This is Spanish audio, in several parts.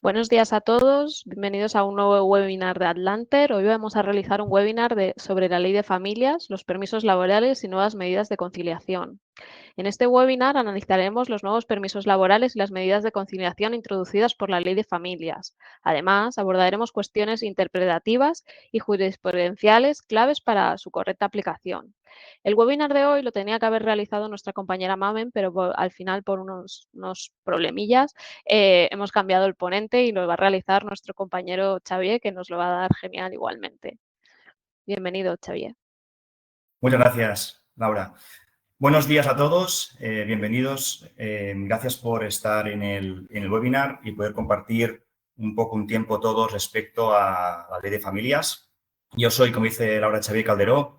Buenos días a todos, bienvenidos a un nuevo webinar de Atlanter. Hoy vamos a realizar un webinar sobre la Ley de Familias, los permisos laborales y nuevas medidas de conciliación. En este webinar analizaremos los nuevos permisos laborales y las medidas de conciliación introducidas por la Ley de Familias. Además, abordaremos cuestiones interpretativas y jurisprudenciales claves para su correcta aplicación. El webinar de hoy lo tenía que haber realizado nuestra compañera Mamen, pero al final por unos problemillas hemos cambiado el ponente y lo va a realizar nuestro compañero Xavier, que nos lo va a dar genial igualmente. Bienvenido, Xavier. Muchas gracias, Laura. Buenos días a todos, bienvenidos. Gracias por estar en el webinar y poder compartir un tiempo todos respecto a la Ley de Familias. Yo soy, como dice Laura, Xavier Calderó,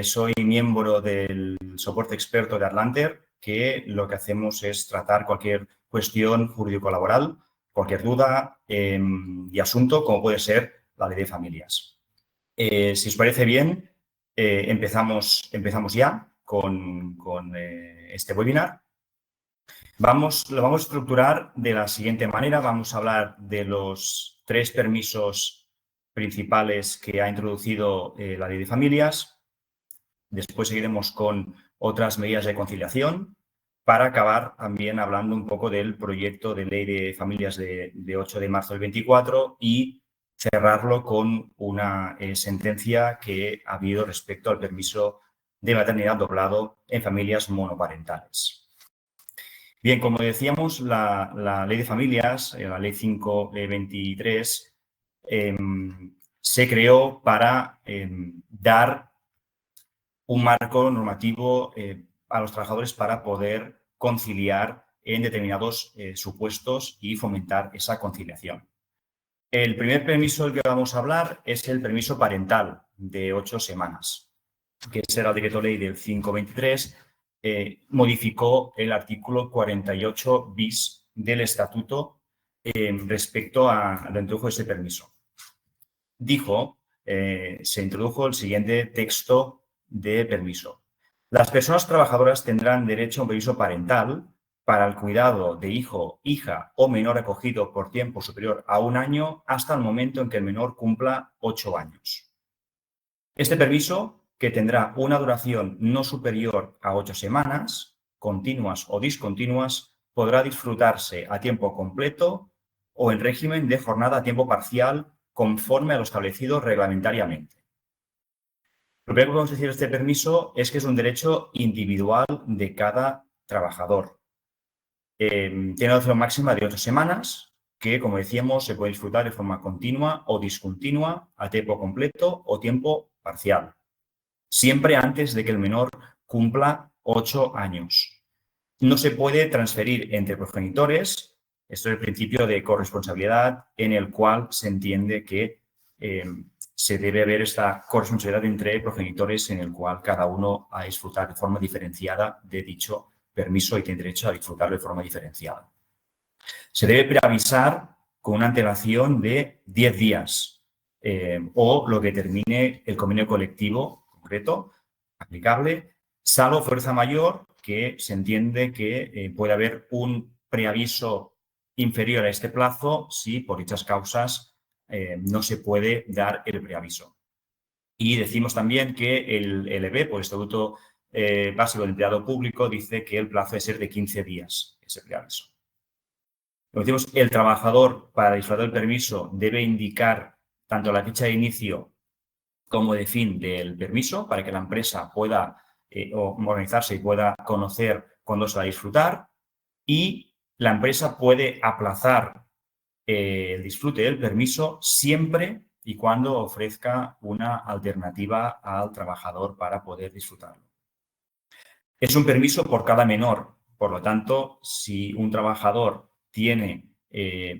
soy miembro del soporte experto de Atlanter, que lo que hacemos es tratar cualquier cuestión jurídico-laboral, cualquier duda y asunto, como puede ser la Ley de Familias. Si os parece bien, empezamos ya con este webinar. Lo vamos a estructurar de la siguiente manera. Vamos a hablar de los 3 permisos principales que ha introducido la Ley de Familias. Después seguiremos con otras medidas de conciliación para acabar también hablando un poco del proyecto de Ley de Familias de 8 de marzo del 24 y cerrarlo con una sentencia que ha habido respecto al permiso de maternidad doblado en familias monoparentales. Bien, como decíamos, la Ley de Familias, la Ley 5/23, se creó para dar un marco normativo a los trabajadores para poder conciliar en determinados supuestos y fomentar esa conciliación. El primer permiso del que vamos a hablar es el permiso parental de 8 semanas, que es el decreto ley del 5/23, modificó el artículo 48 bis del estatuto respecto a la introdujo de ese permiso. Se introdujo el siguiente texto de permiso. Las personas trabajadoras tendrán derecho a un permiso parental para el cuidado de hijo, hija o menor acogido por tiempo superior a 1 año hasta el momento en que el menor cumpla 8 años. Este permiso, que tendrá una duración no superior a 8 semanas, continuas o discontinuas, podrá disfrutarse a tiempo completo o en régimen de jornada a tiempo parcial conforme a lo establecido reglamentariamente. Lo primero que podemos decir de este permiso es que es un derecho individual de cada trabajador. Tiene una duración máxima de 8 semanas, que, como decíamos, se puede disfrutar de forma continua o discontinua, a tiempo completo o tiempo parcial, siempre antes de que el menor cumpla 8 años. No se puede transferir entre progenitores. Esto es el principio de corresponsabilidad, en el cual se entiende que se debe haber esta corresponsabilidad entre progenitores, en el cual cada uno ha de disfrutar de forma diferenciada de dicho permiso y tiene derecho a disfrutarlo de forma diferenciada. Se debe preavisar con una antelación de 10 días o lo que termine el convenio colectivo concreto aplicable, salvo fuerza mayor, que se entiende que puede haber un preaviso inferior a este plazo si por dichas causas no se puede dar el preaviso. Y decimos también que el LB, por el Estatuto Básico del Empleado Público, dice que el plazo debe ser de 15 días, ese preaviso. Como decimos, el trabajador, para disfrutar del permiso, debe indicar tanto la fecha de inicio como de fin del permiso para que la empresa pueda organizarse y pueda conocer cuándo se va a disfrutar, y la empresa puede aplazar el disfrute del permiso siempre y cuando ofrezca una alternativa al trabajador para poder disfrutarlo. Es un permiso por cada menor. Por lo tanto, si un trabajador tiene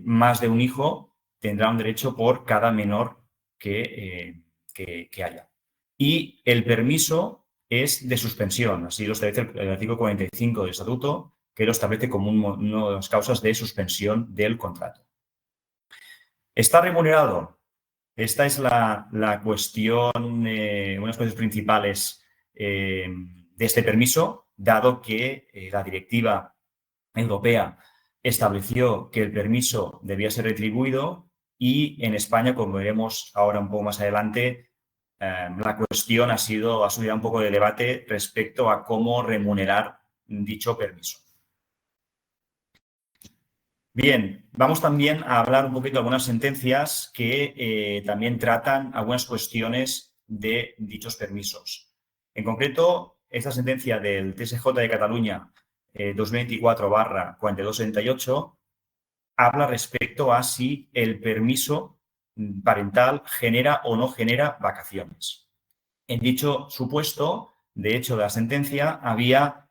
más de un hijo, tendrá un derecho por cada menor que haya. Y el permiso es de suspensión. Así lo establece el artículo 45 del Estatuto, que lo establece como una de las causas de suspensión del contrato. ¿Está remunerado? Esta es la cuestión, una de las cuestiones principales de este permiso, dado que la directiva europea estableció que el permiso debía ser retribuido y en España, como veremos ahora un poco más adelante, la cuestión ha sido un poco de debate respecto a cómo remunerar dicho permiso. Bien, vamos también a hablar un poquito de algunas sentencias que también tratan algunas cuestiones de dichos permisos. En concreto, esta sentencia del TSJ de Cataluña 2024/4278 habla respecto a si el permiso parental genera o no genera vacaciones. En dicho supuesto, de hecho, de la sentencia, había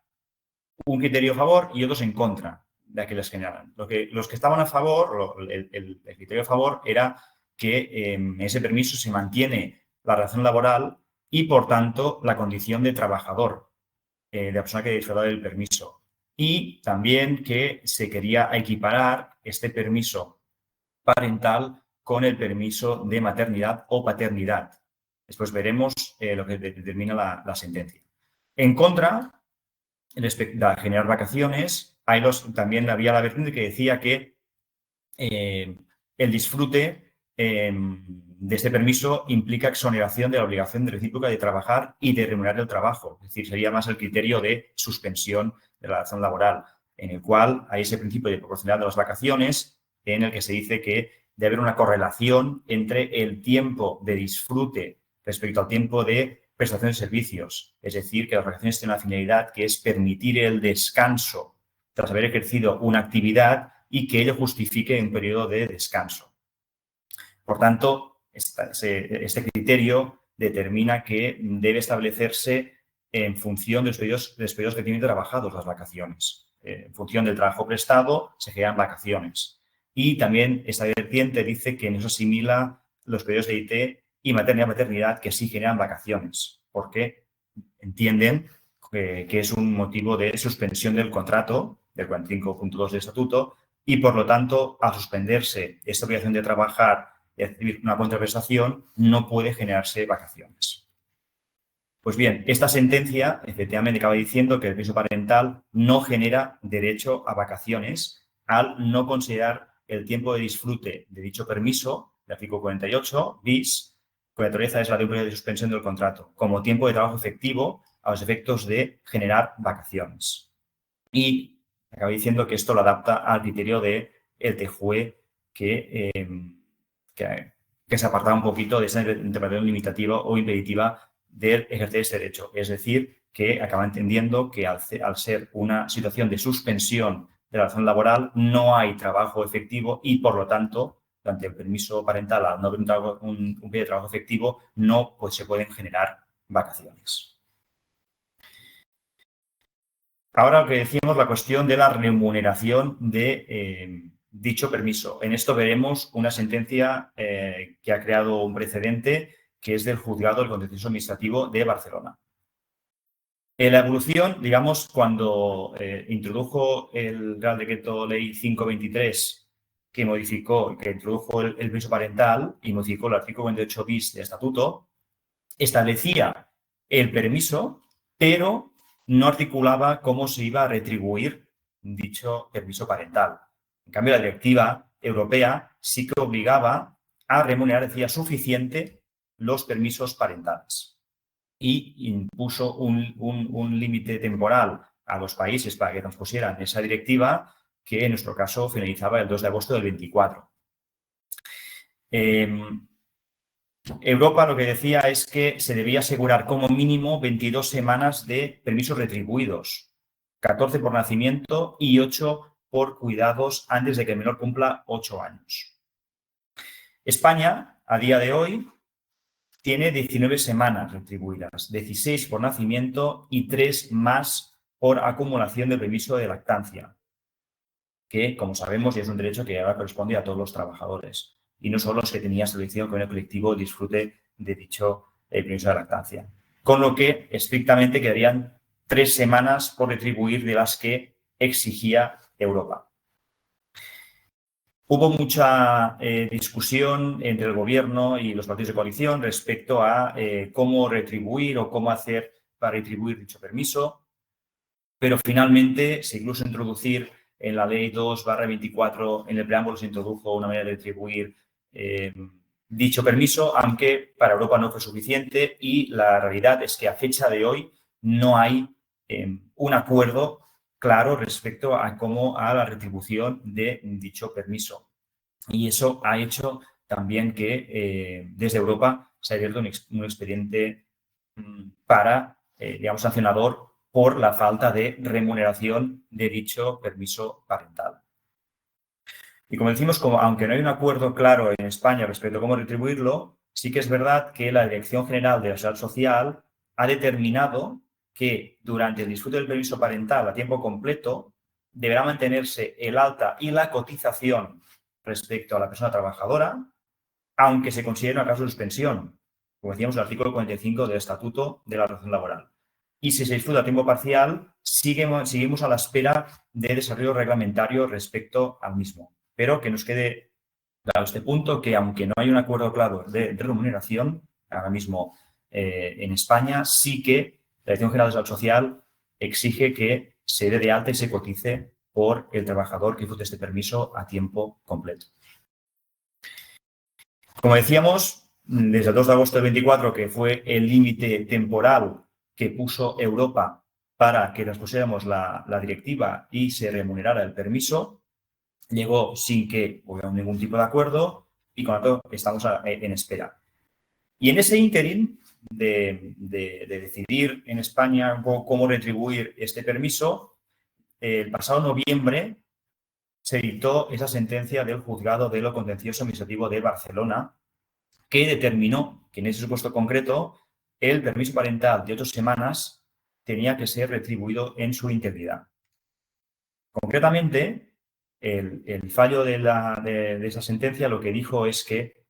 un criterio a favor y otros en contra de que les generaran. Los que estaban a favor, el criterio a favor era que ese permiso se mantiene la relación laboral y, por tanto, la condición de trabajador, de la persona que disfruta del permiso. Y también que se quería equiparar este permiso parental con el permiso de maternidad o paternidad. Después veremos lo que determina la sentencia. En contra, respecto a generar vacaciones, también había la vertiente que decía que el disfrute de este permiso implica exoneración de la obligación recíproca de trabajar y de remunerar el trabajo. Es decir, sería más el criterio de suspensión de la relación laboral, en el cual hay ese principio de proporcionalidad de las vacaciones, en el que se dice que debe haber una correlación entre el tiempo de disfrute respecto al tiempo de prestación de servicios. Es decir, que las vacaciones tienen una finalidad que es permitir el descanso tras haber ejercido una actividad y que ello justifique un periodo de descanso. Por tanto, este criterio determina que debe establecerse en función de los periodos que tienen trabajados las vacaciones. En función del trabajo prestado se generan vacaciones. Y también esta vertiente dice que no se asimila los periodos de IT y maternidad que sí generan vacaciones, porque entienden que es un motivo de suspensión del contrato del 45.2 del estatuto y, por lo tanto, al suspenderse esta obligación de trabajar y recibir una contraprestación, no puede generarse vacaciones. Pues bien, esta sentencia efectivamente acaba diciendo que el permiso parental no genera derecho a vacaciones al no considerar el tiempo de disfrute de dicho permiso, el artículo 48 bis, cuya naturaleza es la de un periodo de suspensión del contrato, como tiempo de trabajo efectivo a los efectos de generar vacaciones. Y acaba diciendo que esto lo adapta al criterio del TJUE que se apartaba un poquito de esa interpretación limitativa o impeditiva del ejercer este derecho. Es decir, que acaba entendiendo que al ser una situación de suspensión de la relación laboral no hay trabajo efectivo y, por lo tanto, durante el permiso parental, al no haber un periodo de trabajo efectivo, no se pueden generar vacaciones. Ahora lo que decíamos, la cuestión de la remuneración de dicho permiso. En esto veremos una sentencia que ha creado un precedente, que es del Juzgado del Contencioso Administrativo de Barcelona. En la evolución, digamos, cuando introdujo el Real Decreto Ley 523, que introdujo el permiso parental y modificó el artículo 48 bis del Estatuto, establecía el permiso, pero no articulaba cómo se iba a retribuir dicho permiso parental. En cambio, la directiva europea sí que obligaba a remunerar, decía, suficiente los permisos parentales y impuso un límite temporal a los países para que transpusieran esa directiva, que en nuestro caso finalizaba el 2 de agosto del 24. Europa lo que decía es que se debía asegurar como mínimo 22 semanas de permisos retribuidos, 14 por nacimiento y 8 por cuidados antes de que el menor cumpla 8 años. España, a día de hoy, tiene 19 semanas retribuidas, 16 por nacimiento y 3 más por acumulación de permiso de lactancia, que, como sabemos, ya es un derecho que ahora corresponde a todos los trabajadores y no solo los que tenía establecido con el colectivo el disfrute de dicho permiso de lactancia. Con lo que estrictamente quedarían 3 semanas por retribuir de las que exigía Europa. Hubo mucha discusión entre el Gobierno y los partidos de coalición respecto a cómo retribuir o cómo hacer para retribuir dicho permiso, pero finalmente se incluso introducir en la ley 2/24, en el preámbulo se introdujo una manera de retribuir dicho permiso, aunque para Europa no fue suficiente y la realidad es que a fecha de hoy no hay un acuerdo claro respecto a la retribución de dicho permiso. Y eso ha hecho también que desde Europa se haya abierto un expediente para, digamos, sancionador por la falta de remuneración de dicho permiso parental. Y como decimos, aunque no hay un acuerdo claro en España respecto a cómo retribuirlo, sí que es verdad que la Dirección General de la Seguridad Social ha determinado que durante el disfrute del permiso parental a tiempo completo deberá mantenerse el alta y la cotización respecto a la persona trabajadora, aunque se considere una causa de suspensión, como decíamos, el artículo 45 del Estatuto de la Relación Laboral. Y si se disfruta a tiempo parcial, seguimos a la espera de desarrollo reglamentario respecto al mismo. Pero que nos quede claro este punto, que aunque no hay un acuerdo claro de remuneración, ahora mismo en España, sí que la Dirección General de Seguridad Social exige que se dé de alta y se cotice por el trabajador que disfrute este permiso a tiempo completo. Como decíamos, desde el 2 de agosto del 24, que fue el límite temporal que puso Europa para que transpusiéramos la directiva y se remunerara el permiso, llegó sin que hubiera ningún tipo de acuerdo y con lo tanto estamos en espera. Y en ese ínterin de decidir en España un poco cómo retribuir este permiso, el pasado noviembre se dictó esa sentencia del Juzgado de lo Contencioso Administrativo de Barcelona, que determinó que en ese supuesto concreto el permiso parental de 8 semanas tenía que ser retribuido en su integridad. Concretamente, el fallo de esa sentencia lo que dijo es que,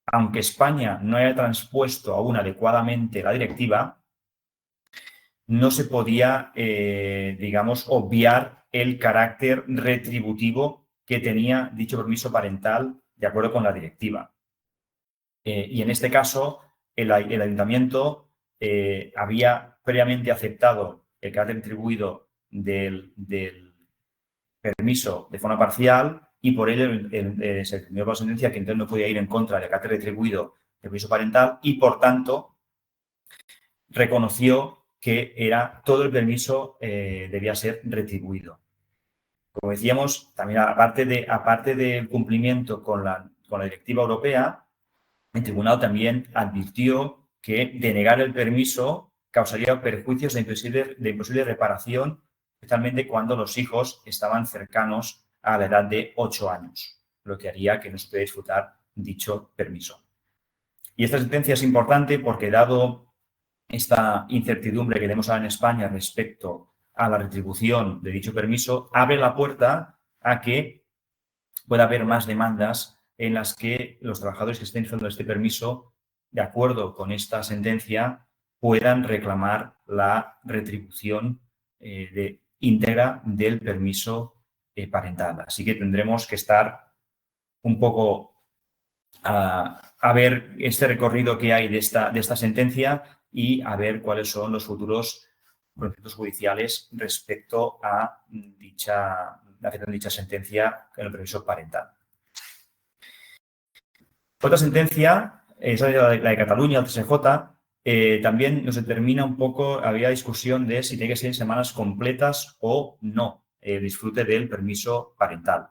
aunque España no haya transpuesto aún adecuadamente la directiva, no se podía, digamos, obviar el carácter retributivo que tenía dicho permiso parental de acuerdo con la directiva. Y en este caso, el ayuntamiento había previamente aceptado el carácter retribuido del permiso de forma parcial y por ello se determinó por la sentencia que entonces no podía ir en contra del carácter retribuido del permiso parental y, por tanto, reconoció que todo el permiso debía ser retribuido. Como decíamos, también aparte del cumplimiento con la directiva europea, el tribunal también advirtió que denegar el permiso causaría perjuicios de imposible reparación, especialmente cuando los hijos estaban cercanos a la edad de 8 años, lo que haría que no se pudiera disfrutar dicho permiso. Y esta sentencia es importante porque, dado esta incertidumbre que tenemos ahora en España respecto a la retribución de dicho permiso, abre la puerta a que pueda haber más demandas en las que los trabajadores que estén usando este permiso, de acuerdo con esta sentencia, puedan reclamar la retribución íntegra del permiso parental. Así que tendremos que estar un poco a ver este recorrido que hay de esta sentencia y a ver cuáles son los futuros procesos judiciales respecto a dicha sentencia en el permiso parental. Otra sentencia, esa es la de Cataluña, el TSJ, también nos determina un poco, había discusión de si tiene que ser en semanas completas o no el disfrute del permiso parental.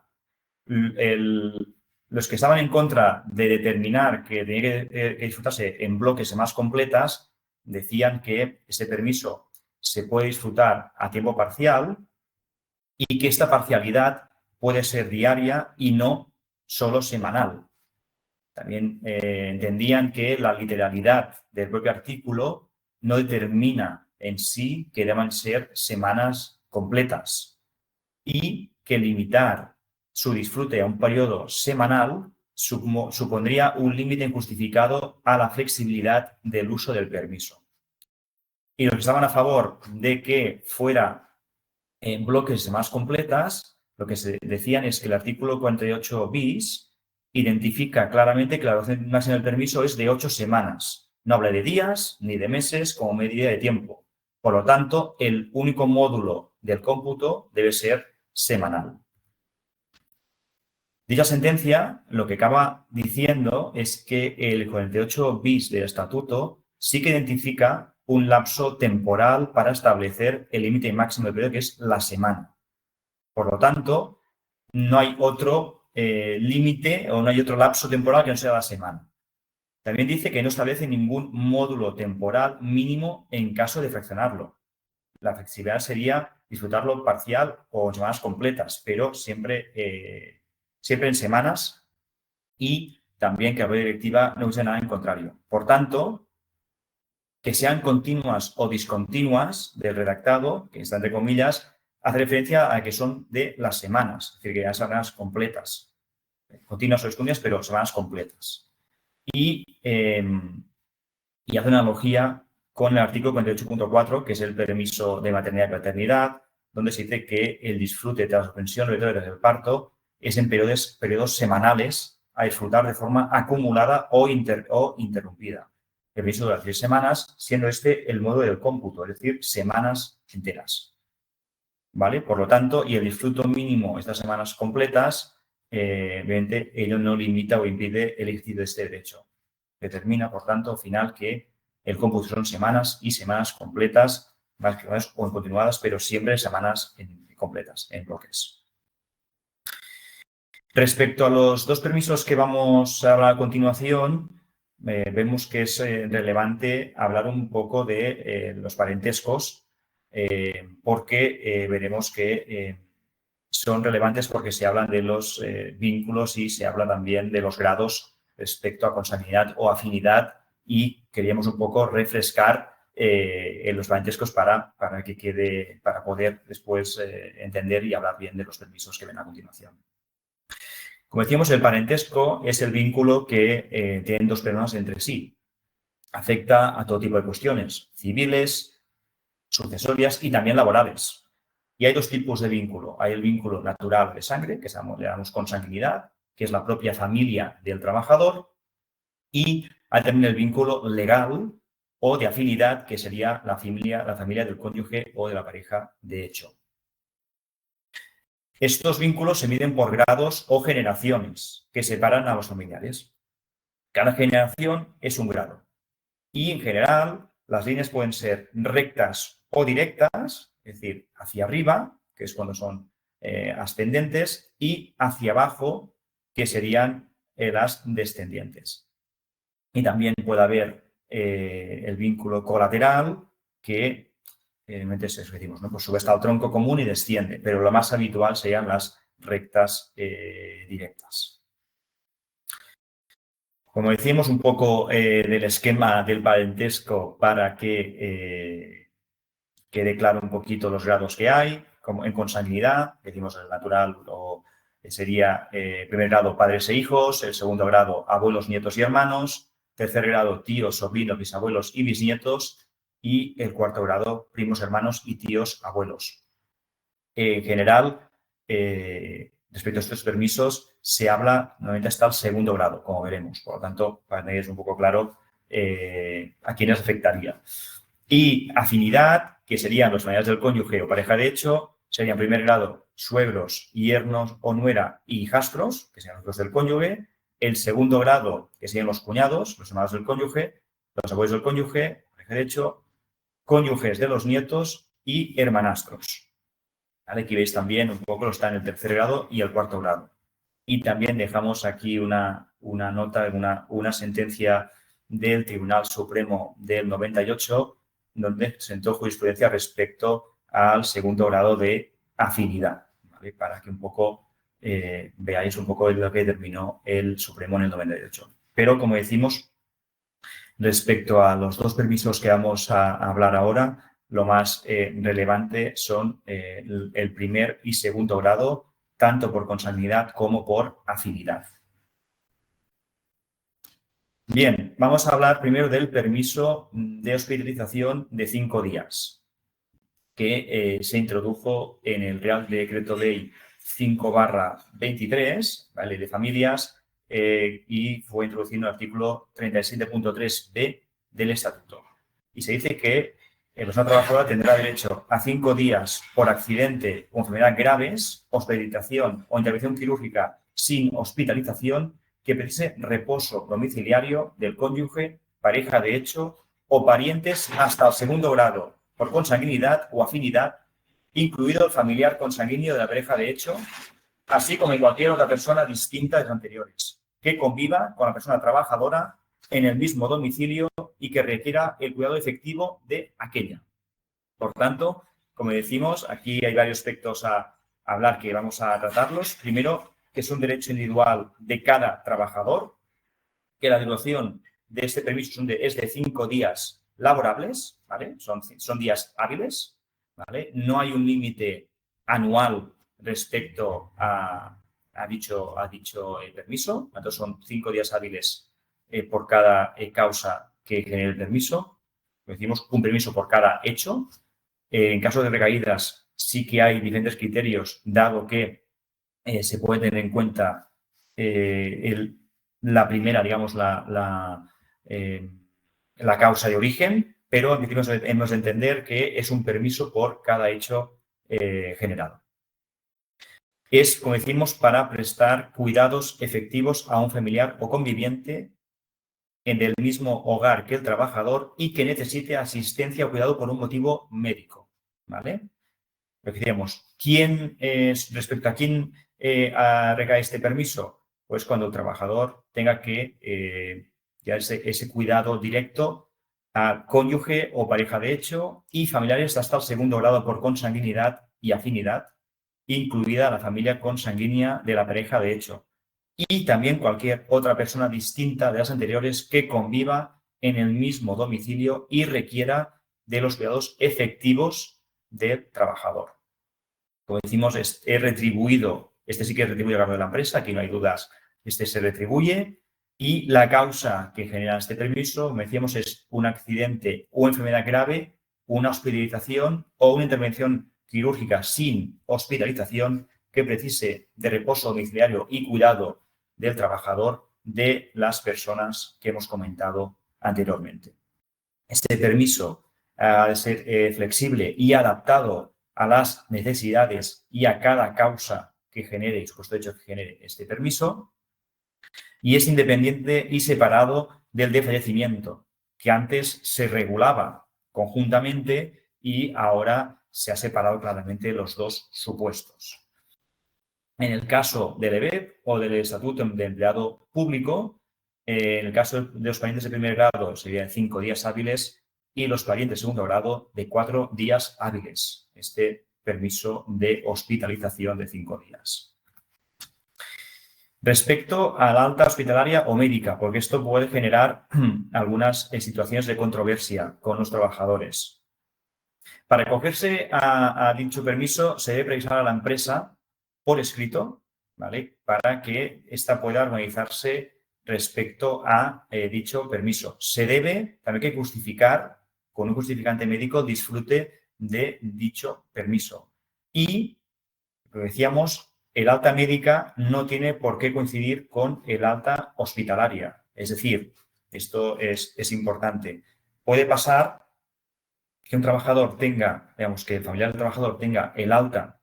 Los que estaban en contra de determinar que tenía que disfrutarse en bloques semanas completas decían que ese permiso se puede disfrutar a tiempo parcial y que esta parcialidad puede ser diaria y no solo semanal. También entendían que la literalidad del propio artículo no determina en sí que deban ser semanas completas y que limitar su disfrute a un periodo semanal supondría un límite injustificado a la flexibilidad del uso del permiso. Y los que estaban a favor de que fuera en bloques de semanas completas, lo que se decían es que el artículo 48 bis identifica claramente que la duración máxima del permiso es de 8 semanas. No habla de días ni de meses como medida de tiempo. Por lo tanto, el único módulo del cómputo debe ser semanal. Dicha sentencia lo que acaba diciendo es que el 48 bis del estatuto sí que identifica un lapso temporal para establecer el límite máximo de periodo, que es la semana. Por lo tanto, no hay otro límite o no hay otro lapso temporal que no sea la semana. También dice que no establece ningún módulo temporal mínimo en caso de fraccionarlo. La flexibilidad sería disfrutarlo parcial o en semanas completas, pero siempre en semanas, y también que la propia directiva no use nada en contrario. Por tanto, que sean continuas o discontinuas del redactado, que está entre comillas, hace referencia a que son de las semanas, es decir, que ya son semanas completas, continuas o discontinuas, pero semanas completas. Y hace una analogía con el artículo 48.4, que es el permiso de maternidad y paternidad, donde se dice que el disfrute de la suspensión tras el parto es en periodos semanales a disfrutar de forma acumulada o interrumpida. El permiso dura 3 semanas, siendo este el modo del cómputo, es decir, semanas enteras. ¿Vale? Por lo tanto, y el disfruto mínimo estas semanas completas, obviamente, ello no limita o impide el ejercicio de este derecho. Determina, por tanto, al final que el cómputo son semanas y semanas completas, más que más o en continuadas, pero siempre semanas completas, en bloques. Respecto a los dos permisos que vamos a hablar a continuación, vemos que es relevante hablar un poco de los parentescos, porque veremos que son relevantes porque se hablan de los vínculos y se habla también de los grados respecto a consanguinidad o afinidad, y queríamos un poco refrescar los parentescos para poder después entender y hablar bien de los permisos que ven a continuación. Como decíamos, el parentesco es el vínculo que tienen dos personas entre sí. Afecta a todo tipo de cuestiones civiles, sucesorias y también laborales. Y hay dos tipos de vínculo. Hay el vínculo natural de sangre, que le damos consanguinidad, que es la propia familia del trabajador, y hay también el vínculo legal o de afinidad, que sería la familia del cónyuge o de la pareja de hecho. Estos vínculos se miden por grados o generaciones que separan a los familiares. Cada generación es un grado. Y en general, las líneas pueden ser rectas o directas, es decir, hacia arriba, que es cuando son ascendentes, y hacia abajo, que serían las descendientes. Y también puede haber el vínculo colateral, que es eso que decimos, ¿no? Pues sube hasta el tronco común y desciende, pero lo más habitual serían las rectas directas. Como decíamos, un poco del esquema del parentesco para que quede claro un poquito los grados que hay, como en consanguinidad, decimos el natural sería primer grado padres e hijos, el segundo grado abuelos, nietos y hermanos, tercer grado tíos, sobrinos, bisabuelos y bisnietos, y el cuarto grado primos, hermanos y tíos, abuelos. En general, respecto a estos permisos, se habla normalmente hasta el segundo grado, como veremos. Por lo tanto, para tener un poco claro a quiénes afectaría. Y afinidad, que serían los familiares del cónyuge o pareja de hecho, serían en primer grado suegros, yernos o nuera y hijastros, que serían los del cónyuge. El segundo grado, que serían los cuñados, los hermanos del cónyuge, los abuelos del cónyuge, pareja de hecho, cónyuges de los nietos y hermanastros. ¿Vale? Aquí veis también un poco, está en el tercer grado y el cuarto grado. Y también dejamos aquí una nota, una sentencia del Tribunal Supremo del 98, donde presentó jurisprudencia respecto al segundo grado de afinidad, ¿vale? Para que un poco veáis un poco lo que determinó el Supremo en el 98. Pero, como decimos, respecto a los dos permisos que vamos a hablar ahora, lo más relevante son el primer y segundo grado, tanto por consanguinidad como por afinidad. Bien, vamos a hablar primero del permiso de hospitalización de 5 días, que se introdujo en el Real Decreto Ley 5/23, la Ley de Familias, y fue introducido en el artículo 37.3b del Estatuto. Y se dice que la persona trabajadora tendrá derecho a 5 días por accidente o enfermedad graves, hospitalización o intervención quirúrgica sin hospitalización que precise reposo domiciliario del cónyuge, pareja de hecho o parientes hasta el segundo grado por consanguinidad o afinidad, incluido el familiar consanguíneo de la pareja de hecho, así como cualquier otra persona distinta de las anteriores, que conviva con la persona trabajadora en el mismo domicilio y que requiera el cuidado efectivo de aquella. Por tanto, como decimos, aquí hay varios aspectos a hablar que vamos a tratarlos. Primero, que es un derecho individual de cada trabajador, que la duración de este permiso es de 5 días laborables, ¿vale? Son días hábiles, ¿vale? No hay un límite anual respecto a dicho permiso. Entonces, son 5 días hábiles por cada causa que genere el permiso. Decimos un permiso por cada hecho. En caso de recaídas, sí que hay diferentes criterios, dado que se puede tener en cuenta la primera, digamos, la causa de origen, pero hemos de entender que es un permiso por cada hecho generado. Es, como decimos, para prestar cuidados efectivos a un familiar o conviviente en el mismo hogar que el trabajador y que necesite asistencia o cuidado por un motivo médico, ¿vale? Lo que decíamos, respecto a quién recae este permiso? Pues cuando el trabajador tenga que dar ese cuidado directo a cónyuge o pareja de hecho y familiares hasta el segundo grado por consanguinidad y afinidad, incluida la familia consanguínea de la pareja de hecho. Y también cualquier otra persona distinta de las anteriores que conviva en el mismo domicilio y requiera de los cuidados efectivos del trabajador. Como decimos, es retribuido, este sí que es retribuido a cargo de la empresa, aquí no hay dudas, este se retribuye. Y la causa que genera este permiso, como decíamos, es un accidente o enfermedad grave, una hospitalización o una intervención quirúrgica sin hospitalización que precise de reposo domiciliario y cuidado del trabajador de las personas que hemos comentado anteriormente. Este permiso ha de ser flexible y adaptado a las necesidades y a cada causa que genere, supuesto hecho que genere este permiso, y es independiente y separado del de fallecimiento, que antes se regulaba conjuntamente y ahora se ha separado claramente los dos supuestos. En el caso del EBEP o del Estatuto de Empleado Público, en el caso de los parientes de primer grado serían 5 días hábiles y los parientes de segundo grado de 4 días hábiles. Este permiso de hospitalización de 5 días. Respecto a la alta hospitalaria o médica, porque esto puede generar algunas situaciones de controversia con los trabajadores. Para acogerse a dicho permiso se debe precisar a la empresa por escrito, ¿vale? Para que ésta pueda organizarse respecto a dicho permiso. Se debe, también hay que justificar, con un justificante médico, disfrute de dicho permiso. Y, como decíamos, el alta médica no tiene por qué coincidir con el alta hospitalaria. Es decir, esto es importante. Puede pasar que un trabajador tenga, digamos, que el familiar del trabajador tenga el alta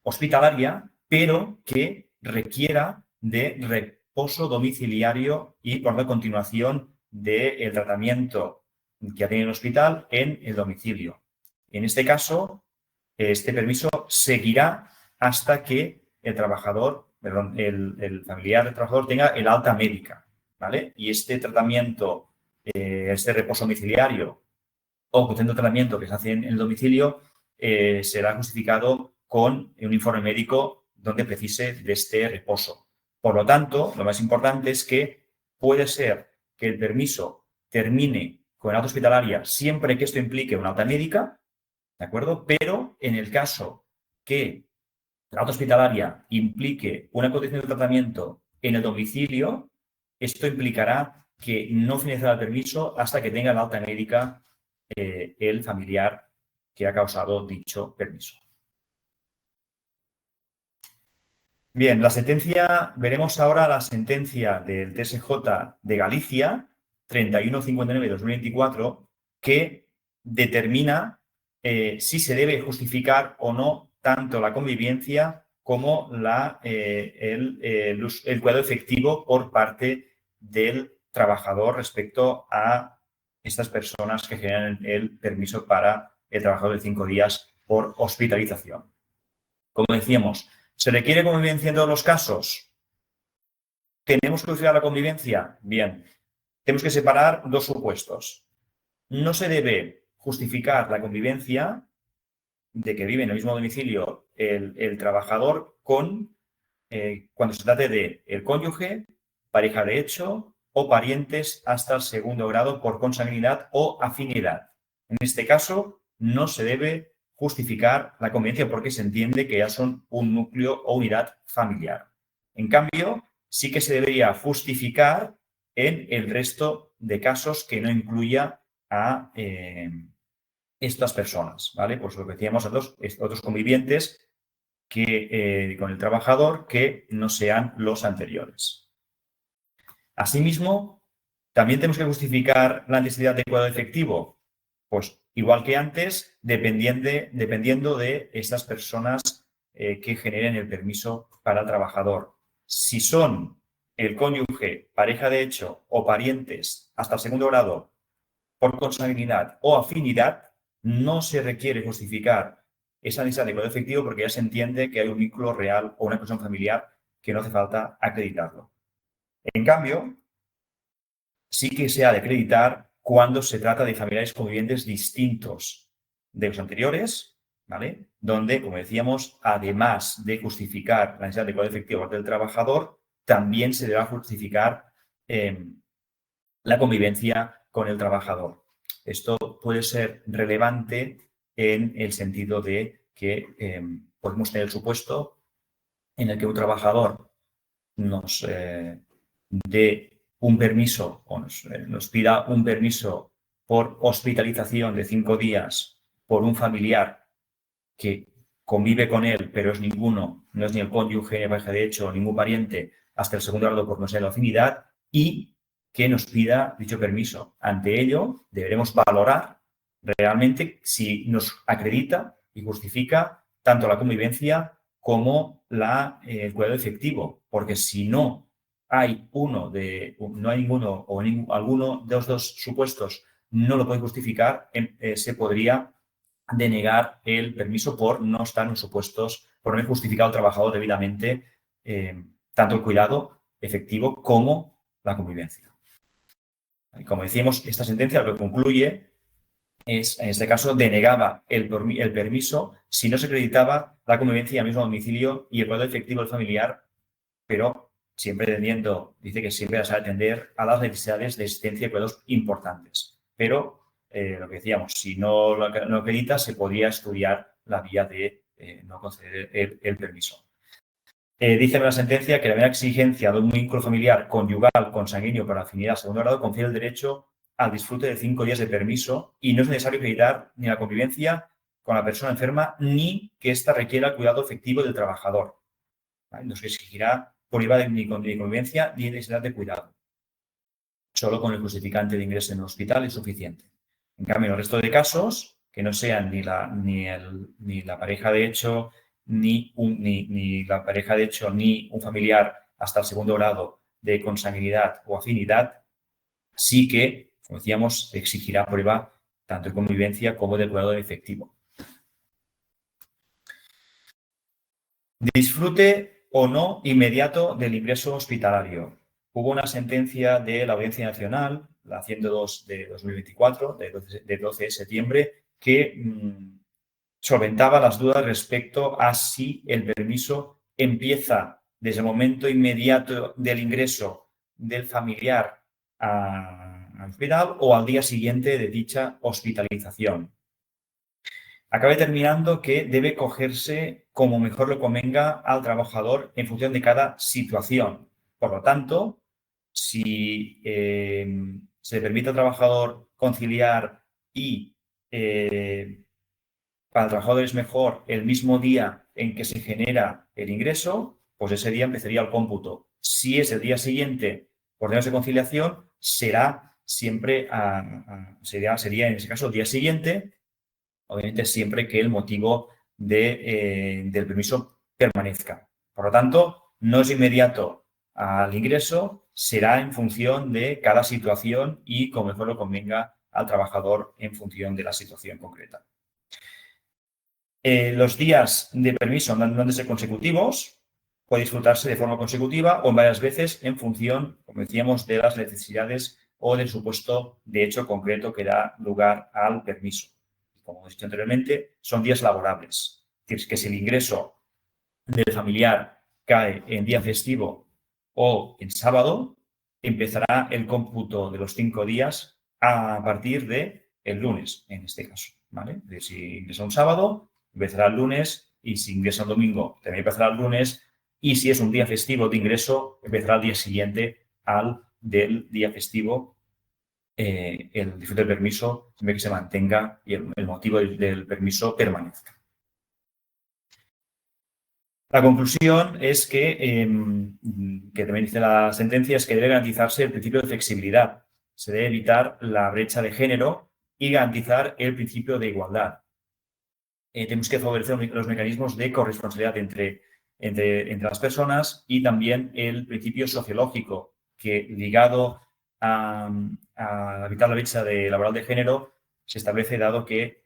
hospitalaria, pero que requiera de reposo domiciliario y por la continuación del tratamiento que ha tenido en el hospital en el domicilio. En este caso, este permiso seguirá hasta que el trabajador, perdón, el familiar del trabajador tenga el alta médica, ¿vale? Y este tratamiento, este reposo domiciliario o conteniendo tratamiento que se hace en el domicilio será justificado con un informe médico donde precise de este reposo. Por lo tanto, lo más importante es que puede ser que el permiso termine con alta hospitalaria siempre que esto implique una alta médica, ¿de acuerdo? Pero en el caso que la alta hospitalaria implique una continuación de tratamiento en el domicilio, esto implicará que no finalizará el permiso hasta que tenga la alta médica el familiar que ha causado dicho permiso. Bien, la sentencia, veremos ahora la sentencia del TSJ de Galicia 3159/2024 que determina si se debe justificar o no tanto la convivencia como el cuidado efectivo por parte del trabajador respecto a estas personas que generan el permiso para el trabajador de 5 días por hospitalización. Como decíamos, ¿se requiere convivencia en todos los casos? ¿Tenemos que justificar la convivencia? Bien, tenemos que separar dos supuestos. No se debe justificar la convivencia de que vive en el mismo domicilio el trabajador cuando se trate de el cónyuge, pareja de hecho o parientes hasta el segundo grado por consanguinidad o afinidad. En este caso, no se debe justificar la convivencia porque se entiende que ya son un núcleo o unidad familiar. En cambio, sí que se debería justificar en el resto de casos que no incluya a estas personas, ¿vale? Pues lo que decíamos, otros convivientes con el trabajador que no sean los anteriores. Asimismo, también tenemos que justificar la necesidad de cuidado efectivo, pues igual que antes, dependiendo de estas personas que generen el permiso para el trabajador. Si son el cónyuge, pareja de hecho o parientes hasta el segundo grado por consanguinidad o afinidad, no se requiere justificar esa necesidad de cuidado efectivo porque ya se entiende que hay un vínculo real o una cuestión familiar que no hace falta acreditarlo. En cambio, sí que se ha de acreditar cuando se trata de familiares convivientes distintos de los anteriores, ¿vale? Donde, como decíamos, además de justificar la necesidad de cuidado efectivo del trabajador, también se deberá justificar la convivencia con el trabajador. Esto puede ser relevante en el sentido de que podemos tener el supuesto en el que un trabajador nos dé un permiso o nos pida un permiso por hospitalización de 5 días por un familiar que convive con él, pero no es ni el cónyuge, ni pareja de hecho, ningún pariente, hasta el segundo grado por no ser la afinidad, y que nos pida dicho permiso. Ante ello, deberemos valorar realmente si nos acredita y justifica tanto la convivencia como el cuidado efectivo, porque si no hay ninguno o alguno de los dos supuestos no lo puede justificar, se podría denegar el permiso por no estar en los supuestos, por no haber justificado al trabajador debidamente tanto el cuidado efectivo como la convivencia. Y como decíamos, esta sentencia lo que concluye es, en este caso, denegaba el permiso si no se acreditaba la convivencia al mismo domicilio y el cuidado efectivo del familiar, pero siempre dice que siempre vas a atender a las necesidades de existencia de cuidados importantes. Pero lo que decíamos, si no lo acredita, se podría estudiar la vía de no conceder el permiso. Dice la sentencia que la mera exigencia de un vínculo familiar conyugal consanguíneo para afinidad segundo grado confiere el derecho al disfrute de 5 días de permiso y no es necesario acreditar ni la convivencia con la persona enferma ni que ésta requiera el cuidado efectivo del trabajador. ¿Vale? No se exigirá prueba ni convivencia ni necesidad de cuidado. Solo con el justificante de ingreso en el hospital es suficiente. En cambio, en el resto de casos, que no sean ni la pareja de hecho, ni la pareja de hecho, ni un familiar hasta el segundo grado de consanguinidad o afinidad, sí que, como decíamos, exigirá prueba tanto de convivencia como de cuidado efectivo. Disfrute o no inmediato del ingreso hospitalario. Hubo una sentencia de la Audiencia Nacional, la 102 de 2024, de 12 de septiembre, que solventaba las dudas respecto a si el permiso empieza desde el momento inmediato del ingreso del familiar al hospital o al día siguiente de dicha hospitalización. Acaba determinando que debe cogerse como mejor le convenga al trabajador en función de cada situación. Por lo tanto, si se le permite al trabajador conciliar y para el trabajador es mejor el mismo día en que se genera el ingreso, pues ese día empezaría el cómputo. Si es el día siguiente por temas de conciliación, será siempre, sería en ese caso el día siguiente, obviamente siempre que el motivo del permiso permanezca. Por lo tanto, no es inmediato al ingreso, será en función de cada situación y como mejor lo convenga al trabajador en función de la situación concreta. Los días de permiso no han de ser consecutivos, puede disfrutarse de forma consecutiva o en varias veces en función, como decíamos, de las necesidades o del supuesto de hecho concreto que da lugar al permiso. Como he dicho anteriormente, son días laborables. Es decir, que si el ingreso del familiar cae en día festivo o en sábado, empezará el cómputo de los 5 días a partir del lunes, en este caso. ¿Vale? Si ingresa un sábado, empezará el lunes, y si ingresa un domingo, también empezará el lunes, y si es un día festivo de ingreso, empezará el día siguiente al del día festivo el disfrute del permiso, siempre que se mantenga y el motivo del permiso permanezca. La conclusión es que también dice la sentencia, es que debe garantizarse el principio de flexibilidad. Se debe evitar la brecha de género y garantizar el principio de igualdad. Tenemos que favorecer los mecanismos de corresponsabilidad entre las personas y también el principio sociológico que, ligado a evitar la brecha laboral de género, se establece dado que,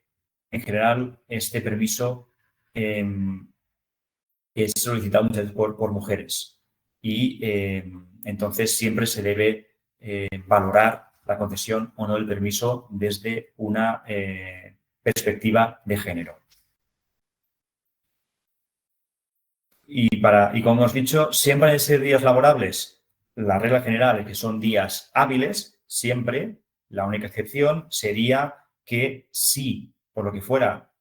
en general, este permiso es solicitado muchas veces por mujeres y entonces siempre se debe valorar la concesión o no del permiso desde una perspectiva de género. Y como hemos dicho, siempre han de ser días laborables. La regla general es que son días hábiles, siempre. La única excepción sería que si, por lo que fuera,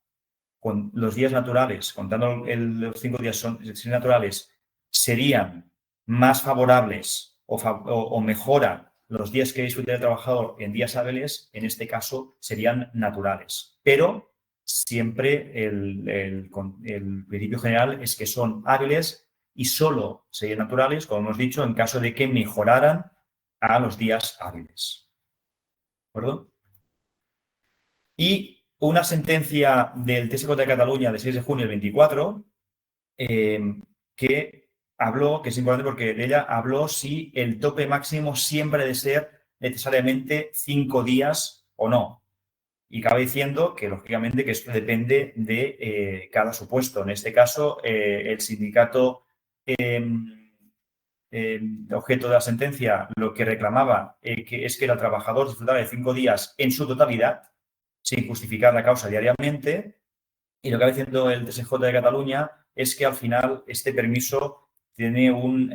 con los días naturales, contando los 5 días naturales, serían más favorables o mejora los días que disfrute el trabajador en días hábiles, en este caso serían naturales. Pero siempre el principio general es que son hábiles y solo serían naturales, como hemos dicho, en caso de que mejoraran a los días hábiles. ¿De acuerdo? Y una sentencia del TSJ de Cataluña de 6 de junio del 24 que es importante porque de ella habló si el tope máximo siempre ha de ser necesariamente 5 días o no. Y acaba diciendo que, lógicamente, que esto depende de cada supuesto. En este caso, el sindicato objeto de la sentencia lo que reclamaba es que el trabajador disfrutara de 5 días en su totalidad, sin justificar la causa diariamente. Y lo que va diciendo el TSJ de Cataluña es que al final este permiso tiene un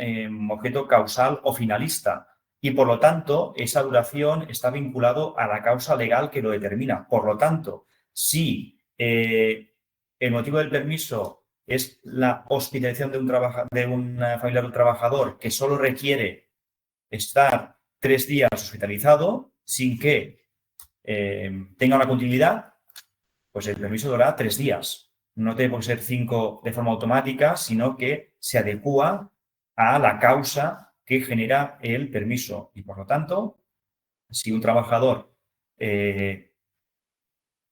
objeto causal o finalista y por lo tanto esa duración está vinculado a la causa legal que lo determina. Por lo tanto, si el motivo del permiso es la hospitalización de un familiar del trabajador que solo requiere estar 3 días hospitalizado sin que tenga una continuidad, pues el permiso durará 3 días. No tiene por qué ser 5 de forma automática, sino que se adecúa a la causa que genera el permiso. Y por lo tanto, si un trabajador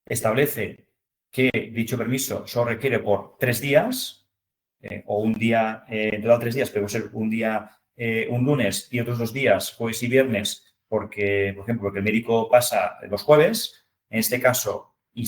establece que dicho permiso solo requiere por 3 días, o un día, en total 3 días, pero puede ser un día, un lunes y otros 2 días, jueves y viernes, porque, por ejemplo, porque el médico pasa los jueves, en este caso, y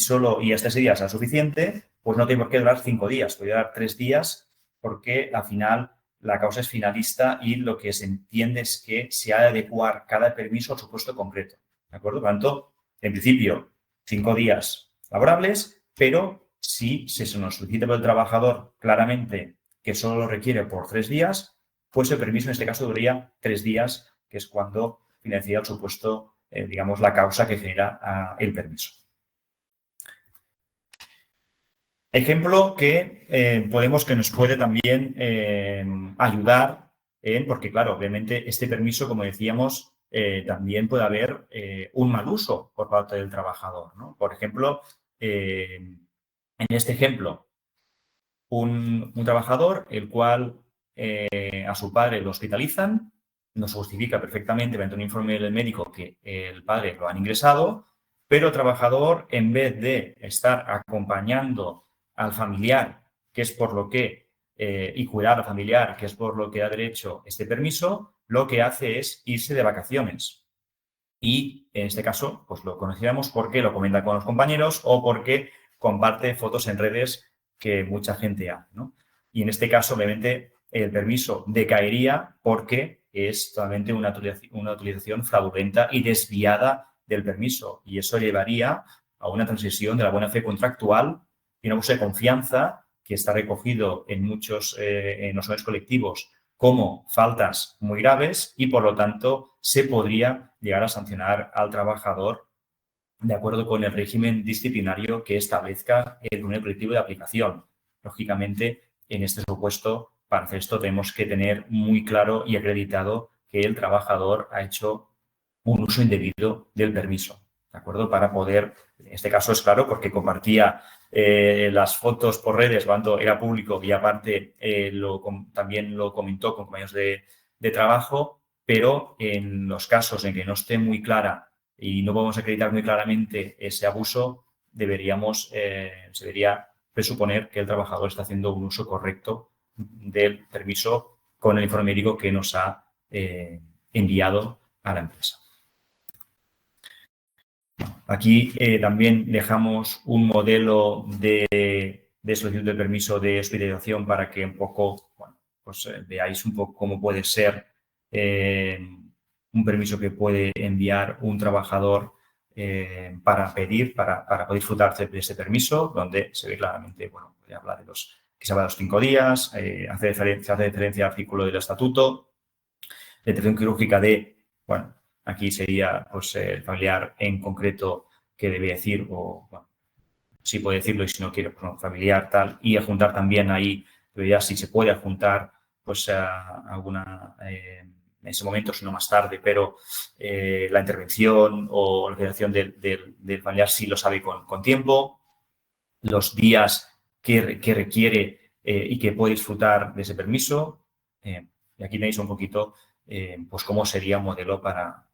hasta ese día será suficiente, pues no tiene por qué durar 5 días, puede durar 3 días, porque al final la causa es finalista y lo que se entiende es que se ha de adecuar cada permiso al supuesto concreto. ¿De acuerdo? Por lo tanto, en principio, 5 días laborables, pero si se nos solicita por el trabajador claramente que solo lo requiere por 3 días, pues el permiso en este caso duraría 3 días, que es cuando financia el supuesto, digamos, la causa que genera el permiso. Ejemplo que nos puede también ayudar, porque claro, obviamente este permiso, como decíamos, también puede haber un mal uso por parte del trabajador, ¿no? Por ejemplo, en este ejemplo, un trabajador el cual a su padre lo hospitalizan, nos justifica perfectamente mediante un informe del médico que el padre lo han ingresado, pero el trabajador, en vez de estar acompañando al familiar, que es por lo que y cuidado familiar, que es por lo que da derecho este permiso, lo que hace es irse de vacaciones. Y en este caso, pues lo conocíamos porque lo comenta con los compañeros o porque comparte fotos en redes que mucha gente hace, ¿no? Y en este caso, obviamente, el permiso decaería porque es totalmente una utilización fraudulenta y desviada del permiso. Y eso llevaría a una transición de la buena fe contractual y una base de confianza que está recogido en muchos en los convenios colectivos como faltas muy graves y, por lo tanto, se podría llegar a sancionar al trabajador de acuerdo con el régimen disciplinario que establezca el convenio colectivo de aplicación. Lógicamente, en este supuesto, para hacer esto tenemos que tener muy claro y acreditado que el trabajador ha hecho un uso indebido del permiso, ¿de acuerdo? Para poder, en este caso es claro porque compartía las fotos por redes cuando era público y aparte también lo comentó con compañeros de trabajo, pero en los casos en que no esté muy clara y no podemos acreditar muy claramente ese abuso, se debería presuponer que el trabajador está haciendo un uso correcto del permiso con el informe médico que nos ha enviado a la empresa. Aquí también dejamos un modelo de solicitud de permiso de hospitalización para que un poco, bueno, pues veáis un poco cómo puede ser un permiso que puede enviar un trabajador para poder disfrutar de ese permiso, donde se ve claramente, bueno, voy a hablar de que se habla de los 5 días, hace referencia al artículo del estatuto, la intervención quirúrgica bueno, aquí sería pues, el familiar en concreto que debe decir, o bueno, sí puede decirlo y si no quiere, pues, no, familiar tal, y adjuntar también ahí, ya si se puede adjuntar pues alguna, en ese momento, si no más tarde, pero la intervención o la federación del familiar sí lo sabe con tiempo, los días que requiere y que puede disfrutar de ese permiso. Y aquí tenéis un poquito pues cómo sería un modelo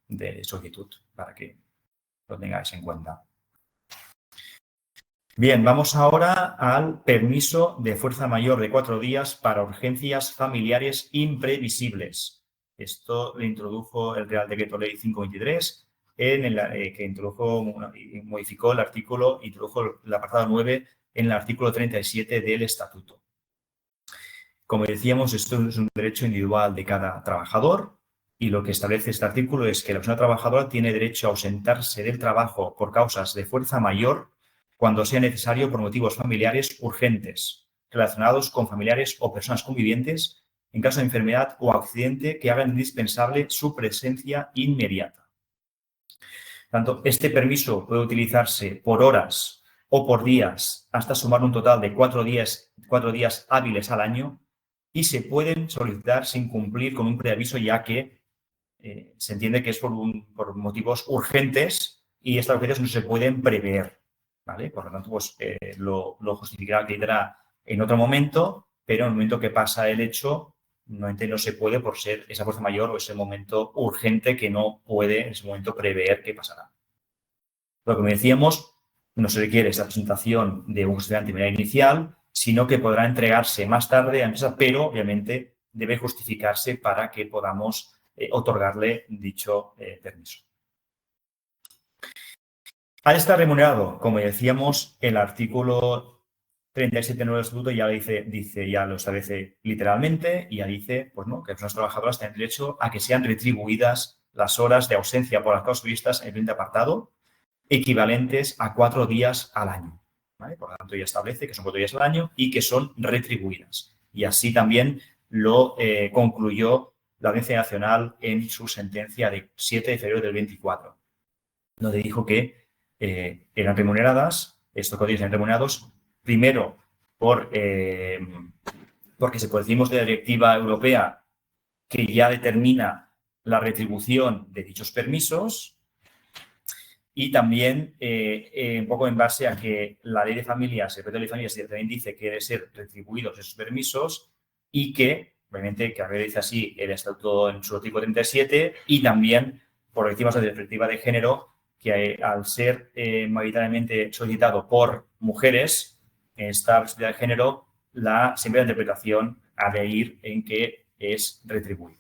de solicitud para que lo tengáis en cuenta. Bien, vamos ahora al permiso de fuerza mayor de 4 días para urgencias familiares imprevisibles. Esto lo introdujo el Real Decreto Ley 523, que modificó el artículo, introdujo el apartado 9 en el artículo 37 del Estatuto. Como decíamos, esto es un derecho individual de cada trabajador y lo que establece este artículo es que la persona trabajadora tiene derecho a ausentarse del trabajo por causas de fuerza mayor cuando sea necesario por motivos familiares urgentes, relacionados con familiares o personas convivientes, en caso de enfermedad o accidente que hagan indispensable su presencia inmediata. Tanto este permiso puede utilizarse por horas o por días hasta sumar un total de 4 días hábiles al año y se pueden solicitar sin cumplir con un preaviso, ya que se entiende que es por motivos urgentes y estas urgencias no se pueden prever, ¿vale? Por lo tanto, pues lo justificará, acreditará en otro momento, pero en el momento que pasa el hecho, normalmente no se puede por ser esa fuerza mayor o ese momento urgente que no puede en ese momento prever qué pasará. Lo que me decíamos, no se requiere esa presentación de un justificante de manera inicial, sino que podrá entregarse más tarde a la empresa, pero obviamente debe justificarse para que podamos otorgarle dicho permiso. Al estar remunerado, como decíamos, el artículo 37 del Estatuto ya ya lo establece literalmente y ya dice pues, ¿no? que las personas trabajadoras tienen derecho a que sean retribuidas las horas de ausencia por las causas previstas en el presente apartado, equivalentes a 4 días al año, ¿vale? Por lo tanto, ya establece que son 4 días al año y que son retribuidas. Y así también lo concluyó la Audiencia Nacional en su sentencia de 7 de febrero del 24, donde dijo que eran remuneradas, estos 4 días eran remunerados, primero porque decimos de la directiva europea que ya determina la retribución de dichos permisos y también un poco en base a que la ley de familias, el decreto de ley de familias también dice que deben ser retribuidos esos permisos y que, obviamente, que a ver dice así el estatuto en su artículo 37 y también por encima de la perspectiva de género que al ser mayoritariamente solicitado por mujeres, esta perspectiva de género siempre la interpretación ha de ir en que es retribuido.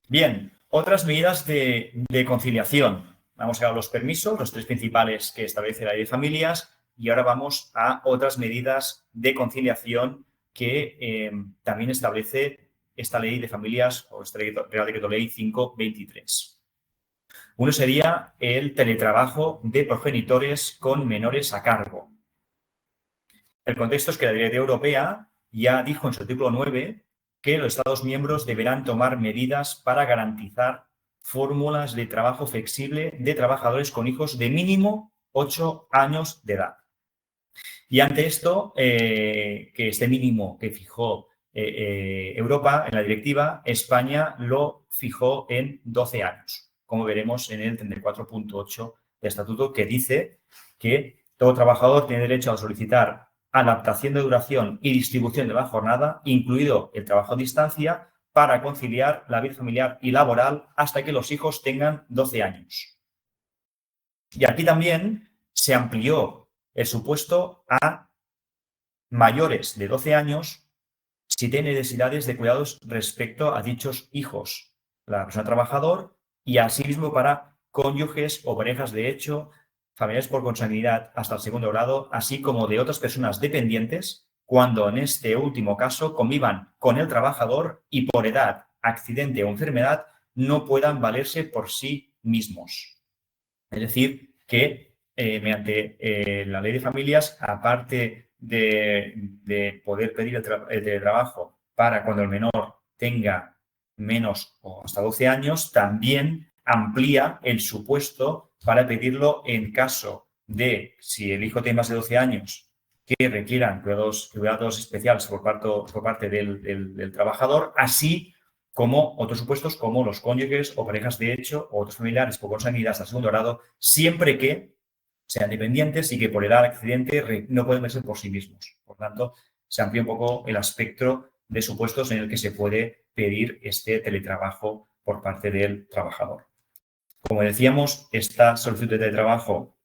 Bien, otras medidas de conciliación. Vamos a ver los permisos, los tres principales que establece la ley de familias, y ahora vamos a otras medidas de conciliación que también establece esta ley de familias o este Real Decreto Ley 523. Uno sería el teletrabajo de progenitores con menores a cargo. El contexto es que la Directiva Europea ya dijo en su artículo 9 que los Estados miembros deberán tomar medidas para garantizar fórmulas de trabajo flexible de trabajadores con hijos de mínimo 8 años de edad. Y ante esto, que este mínimo que fijó Europa en la directiva, España lo fijó en 12 años, como veremos en el 34.8 del Estatuto, que dice que todo trabajador tiene derecho a solicitar adaptación de duración y distribución de la jornada, incluido el trabajo a distancia, para conciliar la vida familiar y laboral hasta que los hijos tengan 12 años. Y aquí también se amplió el supuesto a mayores de 12 años si tiene necesidades de cuidados respecto a dichos hijos, la persona trabajador, y asimismo para cónyuges o parejas de hecho, familiares por consanguinidad hasta el segundo grado, así como de otras personas dependientes, cuando en este último caso convivan con el trabajador y por edad, accidente o enfermedad no puedan valerse por sí mismos. Es decir, que mediante la ley de familias, aparte de poder pedir el teletrabajo para cuando el menor tenga menos o hasta 12 años, también amplía el supuesto para pedirlo en caso de, si el hijo tiene más de 12 años, que requieran cuidados especiales por parte del trabajador, así como otros supuestos como los cónyuges o parejas de hecho o otros familiares por consanguinidad hasta el segundo grado, siempre que sean dependientes y que por edad accidente no pueden verse por sí mismos. Por tanto, se amplía un poco el espectro de supuestos en el que se puede pedir este teletrabajo por parte del trabajador. Como decíamos, esta solicitud de teletrabajo,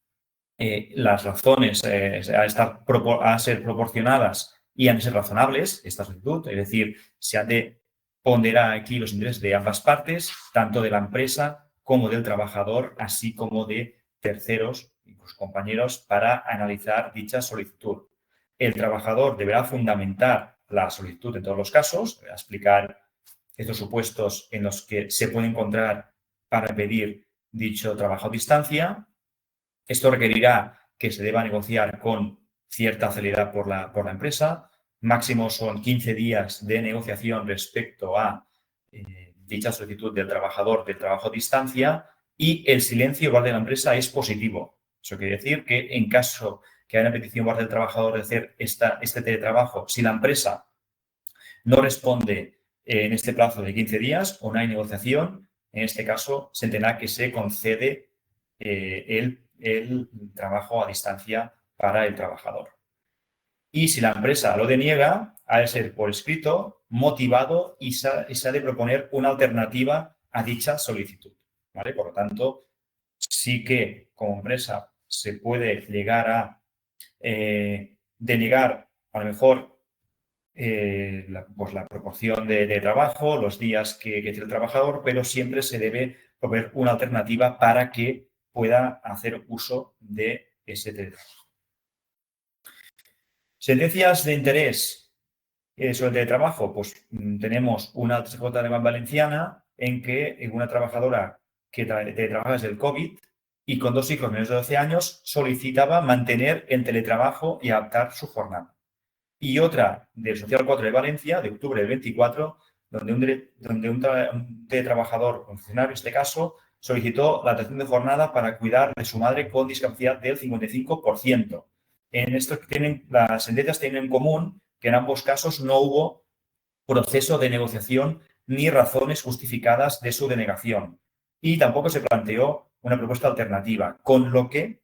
las razones a ser proporcionadas y han de ser razonables, esta solicitud, es decir, se ha de ponderar aquí los intereses de ambas partes, tanto de la empresa como del trabajador, así como de terceros, incluso compañeros, para analizar dicha solicitud. El trabajador deberá fundamentar la solicitud en todos los casos, deberá explicar estos supuestos en los que se puede encontrar para pedir dicho trabajo a distancia. Esto requerirá que se deba negociar con cierta celeridad por la empresa. Máximo son 15 días de negociación respecto a dicha solicitud del trabajador del trabajo a distancia, y el silencio por parte de la empresa es positivo. Eso quiere decir que en caso que haya una petición por parte del trabajador de hacer este teletrabajo, si la empresa no responde en este plazo de 15 días o no hay negociación, en este caso se tendrá que se concede el trabajo a distancia para el trabajador. Y si la empresa lo deniega, ha de ser por escrito, motivado y se ha de proponer una alternativa a dicha solicitud, ¿vale? Por lo tanto, sí que como empresa se puede llegar a denegar a lo mejor la proporción de trabajo, los días que tiene el trabajador, pero siempre se debe proponer una alternativa para que pueda hacer uso de ese teletrabajo. Sentencias de interés sobre el teletrabajo, pues tenemos una TJ alemán valenciana en que una trabajadora que teletrabajaba desde el COVID y con 2 hijos menores de 12 años solicitaba mantener el teletrabajo y adaptar su jornada. Y otra del Social 4 de Valencia, de octubre del 24, donde un teletrabajador, un funcionario en este caso, solicitó la adaptación de jornada para cuidar de su madre con discapacidad del 55%. En esto las sentencias tienen en común que en ambos casos no hubo proceso de negociación ni razones justificadas de su denegación. Y tampoco se planteó una propuesta alternativa, con lo que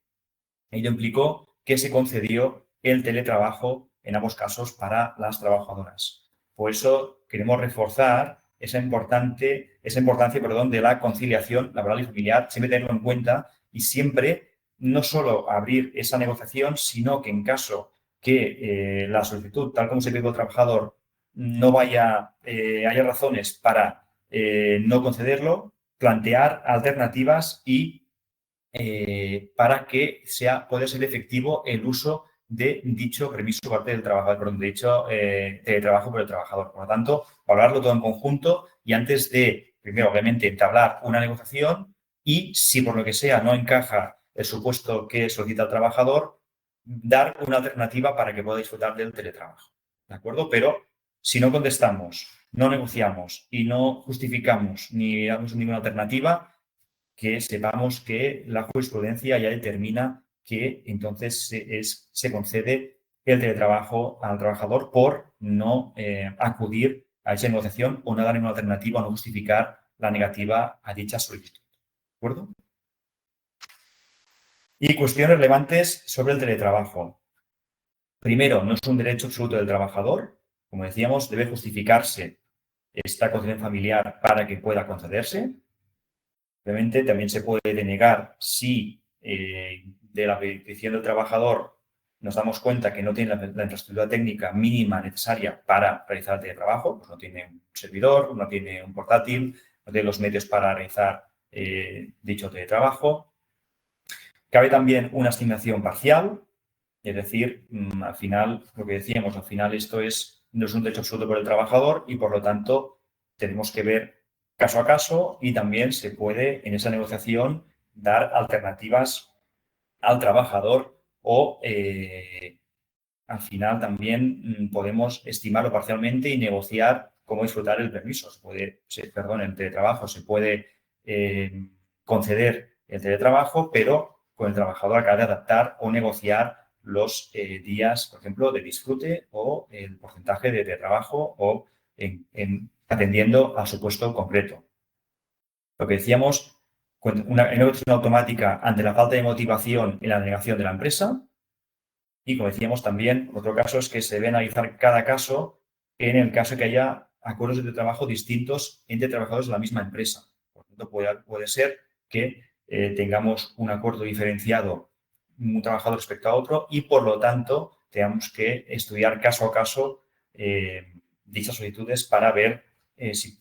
ello implicó que se concedió el teletrabajo en ambos casos para las trabajadoras. Por eso queremos reforzar esa importancia de la conciliación laboral y familiar, siempre tenerlo en cuenta y siempre no solo abrir esa negociación, sino que en caso que la solicitud, tal como se pide al trabajador, no haya razones para no concederlo, plantear alternativas y para que pueda ser efectivo el uso de dicho permiso por parte del trabajador, perdón, de dicho teletrabajo por el trabajador. Por lo tanto, valorarlo todo en conjunto y antes de, primero, obviamente, entablar una negociación y, si por lo que sea no encaja el supuesto que solicita el trabajador, dar una alternativa para que pueda disfrutar del teletrabajo. ¿De acuerdo? Pero si no contestamos, no negociamos y no justificamos ni damos ninguna alternativa, que sepamos que la jurisprudencia ya determina que entonces se concede el teletrabajo al trabajador por no acudir a esa negociación o no dar ninguna alternativa o no justificar la negativa a dicha solicitud. ¿De acuerdo? Y cuestiones relevantes sobre el teletrabajo. Primero, no es un derecho absoluto del trabajador. Como decíamos, debe justificarse esta concesión familiar para que pueda concederse. Obviamente, también se puede denegar si de la petición del trabajador nos damos cuenta que no tiene la infraestructura técnica mínima necesaria para realizar el teletrabajo, pues no tiene un servidor, no tiene un portátil, no tiene los medios para realizar dicho teletrabajo. Cabe también una asignación parcial, es decir, al final, lo que decíamos, al final esto no es un derecho absoluto por el trabajador y, por lo tanto, tenemos que ver caso a caso y también se puede, en esa negociación, dar alternativas al trabajador o, al final, también podemos estimarlo parcialmente y negociar cómo disfrutar el permiso. El teletrabajo se puede conceder el teletrabajo, pero con el trabajador acaba de adaptar o negociar los días, por ejemplo, de disfrute o el porcentaje de teletrabajo o atendiendo a su puesto concreto. Lo que decíamos, una negociación automática ante la falta de motivación en la denegación de la empresa. Y, como decíamos también, otro caso es que se debe analizar cada caso en el caso que haya acuerdos de trabajo distintos entre trabajadores de la misma empresa. Por lo tanto, puede ser que tengamos un acuerdo diferenciado un trabajador respecto a otro y, por lo tanto, tengamos que estudiar caso a caso dichas solicitudes para ver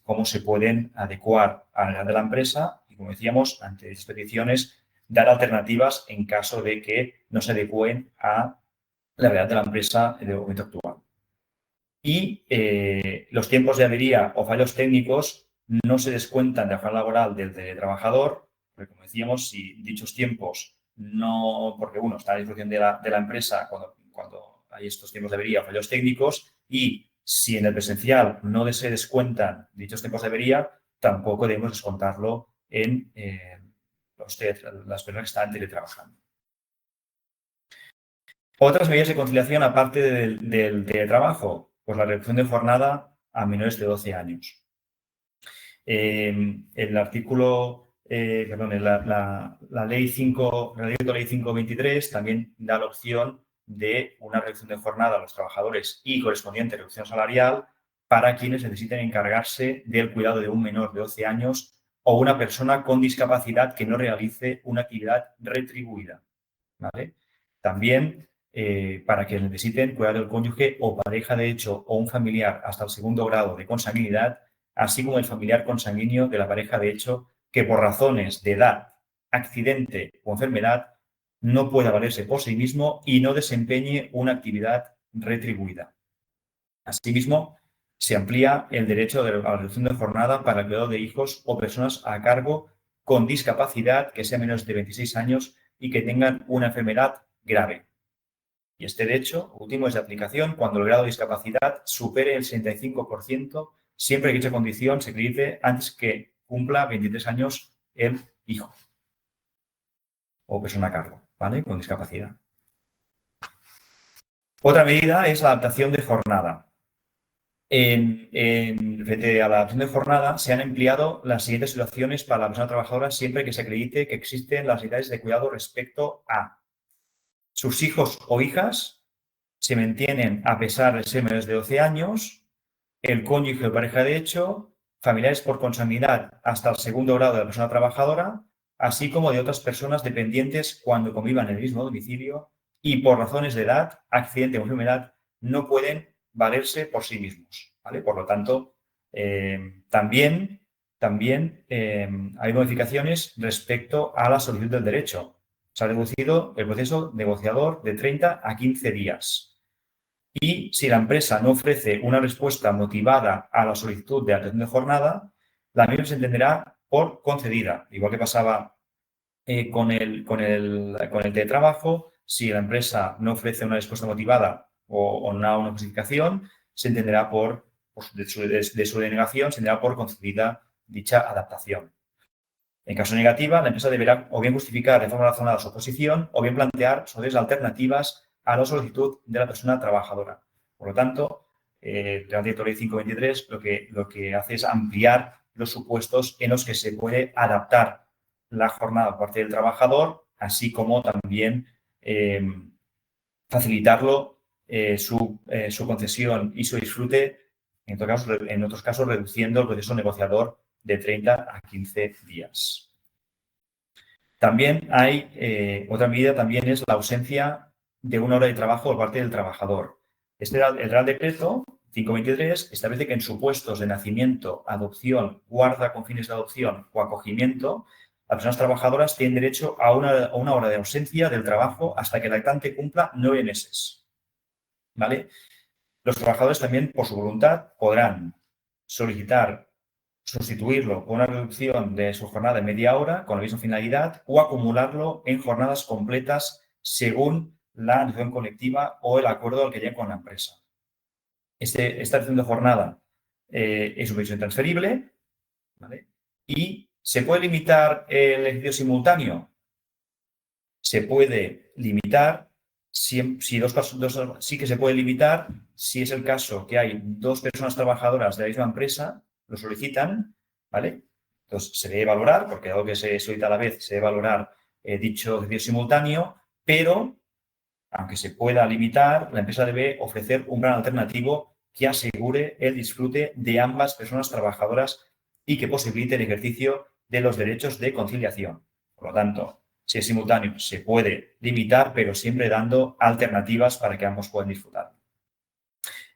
cómo se pueden adecuar a la realidad de la empresa y, como decíamos, ante estas peticiones, dar alternativas en caso de que no se adecúen a la realidad de la empresa en el momento actual. Y los tiempos de avería o fallos técnicos no se descuentan de la jornada laboral del teletrabajador, porque, como decíamos, si dichos tiempos no, porque uno está a disposición de la empresa cuando hay estos tiempos de avería o fallos técnicos, y si en el presencial no se descuentan dichos tiempos de avería, tampoco debemos descontarlo en las personas que están teletrabajando. Otras medidas de conciliación aparte del teletrabajo, pues la reducción de jornada a menores de 12 años. El artículo, la ley 523 también da la opción de una reducción de jornada a los trabajadores y correspondiente reducción salarial para quienes necesiten encargarse del cuidado de un menor de 12 años o una persona con discapacidad que no realice una actividad retribuida. ¿Vale? También para que necesiten cuidar del cónyuge o pareja de hecho o un familiar hasta el segundo grado de consanguinidad, así como el familiar consanguíneo de la pareja de hecho que por razones de edad, accidente o enfermedad no pueda valerse por sí mismo y no desempeñe una actividad retribuida. Asimismo, se amplía el derecho a la reducción de jornada para el cuidado de hijos o personas a cargo con discapacidad que sean menores de 26 años y que tengan una enfermedad grave. Y este derecho último es de aplicación cuando el grado de discapacidad supere el 65%, siempre que dicha condición se acredite antes que cumpla 23 años el hijo o persona a cargo, ¿vale? Con discapacidad. Otra medida es la adaptación de jornada. Frente a la adaptación de jornada, se han empleado las siguientes situaciones para la persona trabajadora siempre que se acredite que existen las necesidades de cuidado respecto a sus hijos o hijas se mantienen a pesar de ser menores de 12 años, el cónyuge o pareja de hecho, familiares por consanguinidad hasta el segundo grado de la persona trabajadora, así como de otras personas dependientes cuando convivan en el mismo domicilio y por razones de edad, accidente o enfermedad no pueden valerse por sí mismos, ¿vale? Por lo tanto, también hay modificaciones respecto a la solicitud del derecho. Se ha reducido el proceso negociador de 30 a 15 días. Y si la empresa no ofrece una respuesta motivada a la solicitud de atención de jornada, la misma se entenderá por concedida. Igual que pasaba con el teletrabajo, si la empresa no ofrece una respuesta motivada o una justificación, se entenderá de su denegación, se entenderá por concedida dicha adaptación. En caso negativa, la empresa deberá o bien justificar de forma razonada su oposición o bien plantear soluciones alternativas a la solicitud de la persona trabajadora. Por lo tanto, el Real Decreto Ley 523 lo que hace es ampliar los supuestos en los que se puede adaptar la jornada por parte del trabajador, así como también facilitarlo su concesión y su disfrute, en otros casos reduciendo el proceso negociador de 30 a 15 días. También hay otra medida, también es la ausencia de una hora de trabajo por parte del trabajador. El Real Decreto 523 establece que en supuestos de nacimiento, adopción, guarda con fines de adopción o acogimiento, las personas trabajadoras tienen derecho a una hora de ausencia del trabajo hasta que el lactante cumpla 9 meses. ¿Vale? Los trabajadores también, por su voluntad, podrán solicitar sustituirlo por una reducción de su jornada de media hora con la misma finalidad o acumularlo en jornadas completas según la negociación colectiva o el acuerdo al que lleguen con la empresa. Esta reducción de jornada es un permiso intransferible, ¿vale? Y ¿se puede limitar el ejercicio simultáneo? Se puede limitar sí que se puede limitar si es el caso que hay dos personas trabajadoras de la misma empresa, lo solicitan, ¿vale? Entonces se debe valorar, porque algo que se solicita a la vez, se debe valorar dicho ejercicio simultáneo, pero aunque se pueda limitar, la empresa debe ofrecer un plan alternativo que asegure el disfrute de ambas personas trabajadoras y que posibilite el ejercicio de los derechos de conciliación. Por lo tanto, si es simultáneo, se puede limitar, pero siempre dando alternativas para que ambos puedan disfrutar.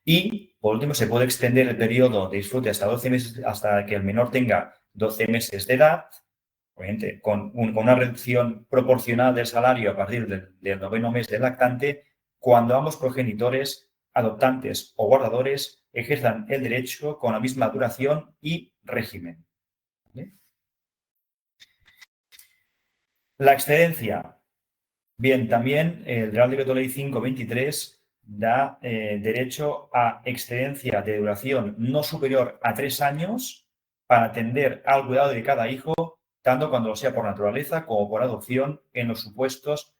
Y, por último, se puede extender el periodo de disfrute hasta 12 meses, hasta que el menor tenga 12 meses de edad, obviamente con una reducción proporcional del salario a partir del 9º mes del lactante, cuando ambos progenitores, adoptantes o guardadores, ejerzan el derecho con la misma duración y régimen. ¿Vale? La excedencia. Bien, también el Real Decreto Ley 523 da derecho a excedencia de duración no superior a 3 años para atender al cuidado de cada hijo, tanto cuando lo sea por naturaleza como por adopción, en los supuestos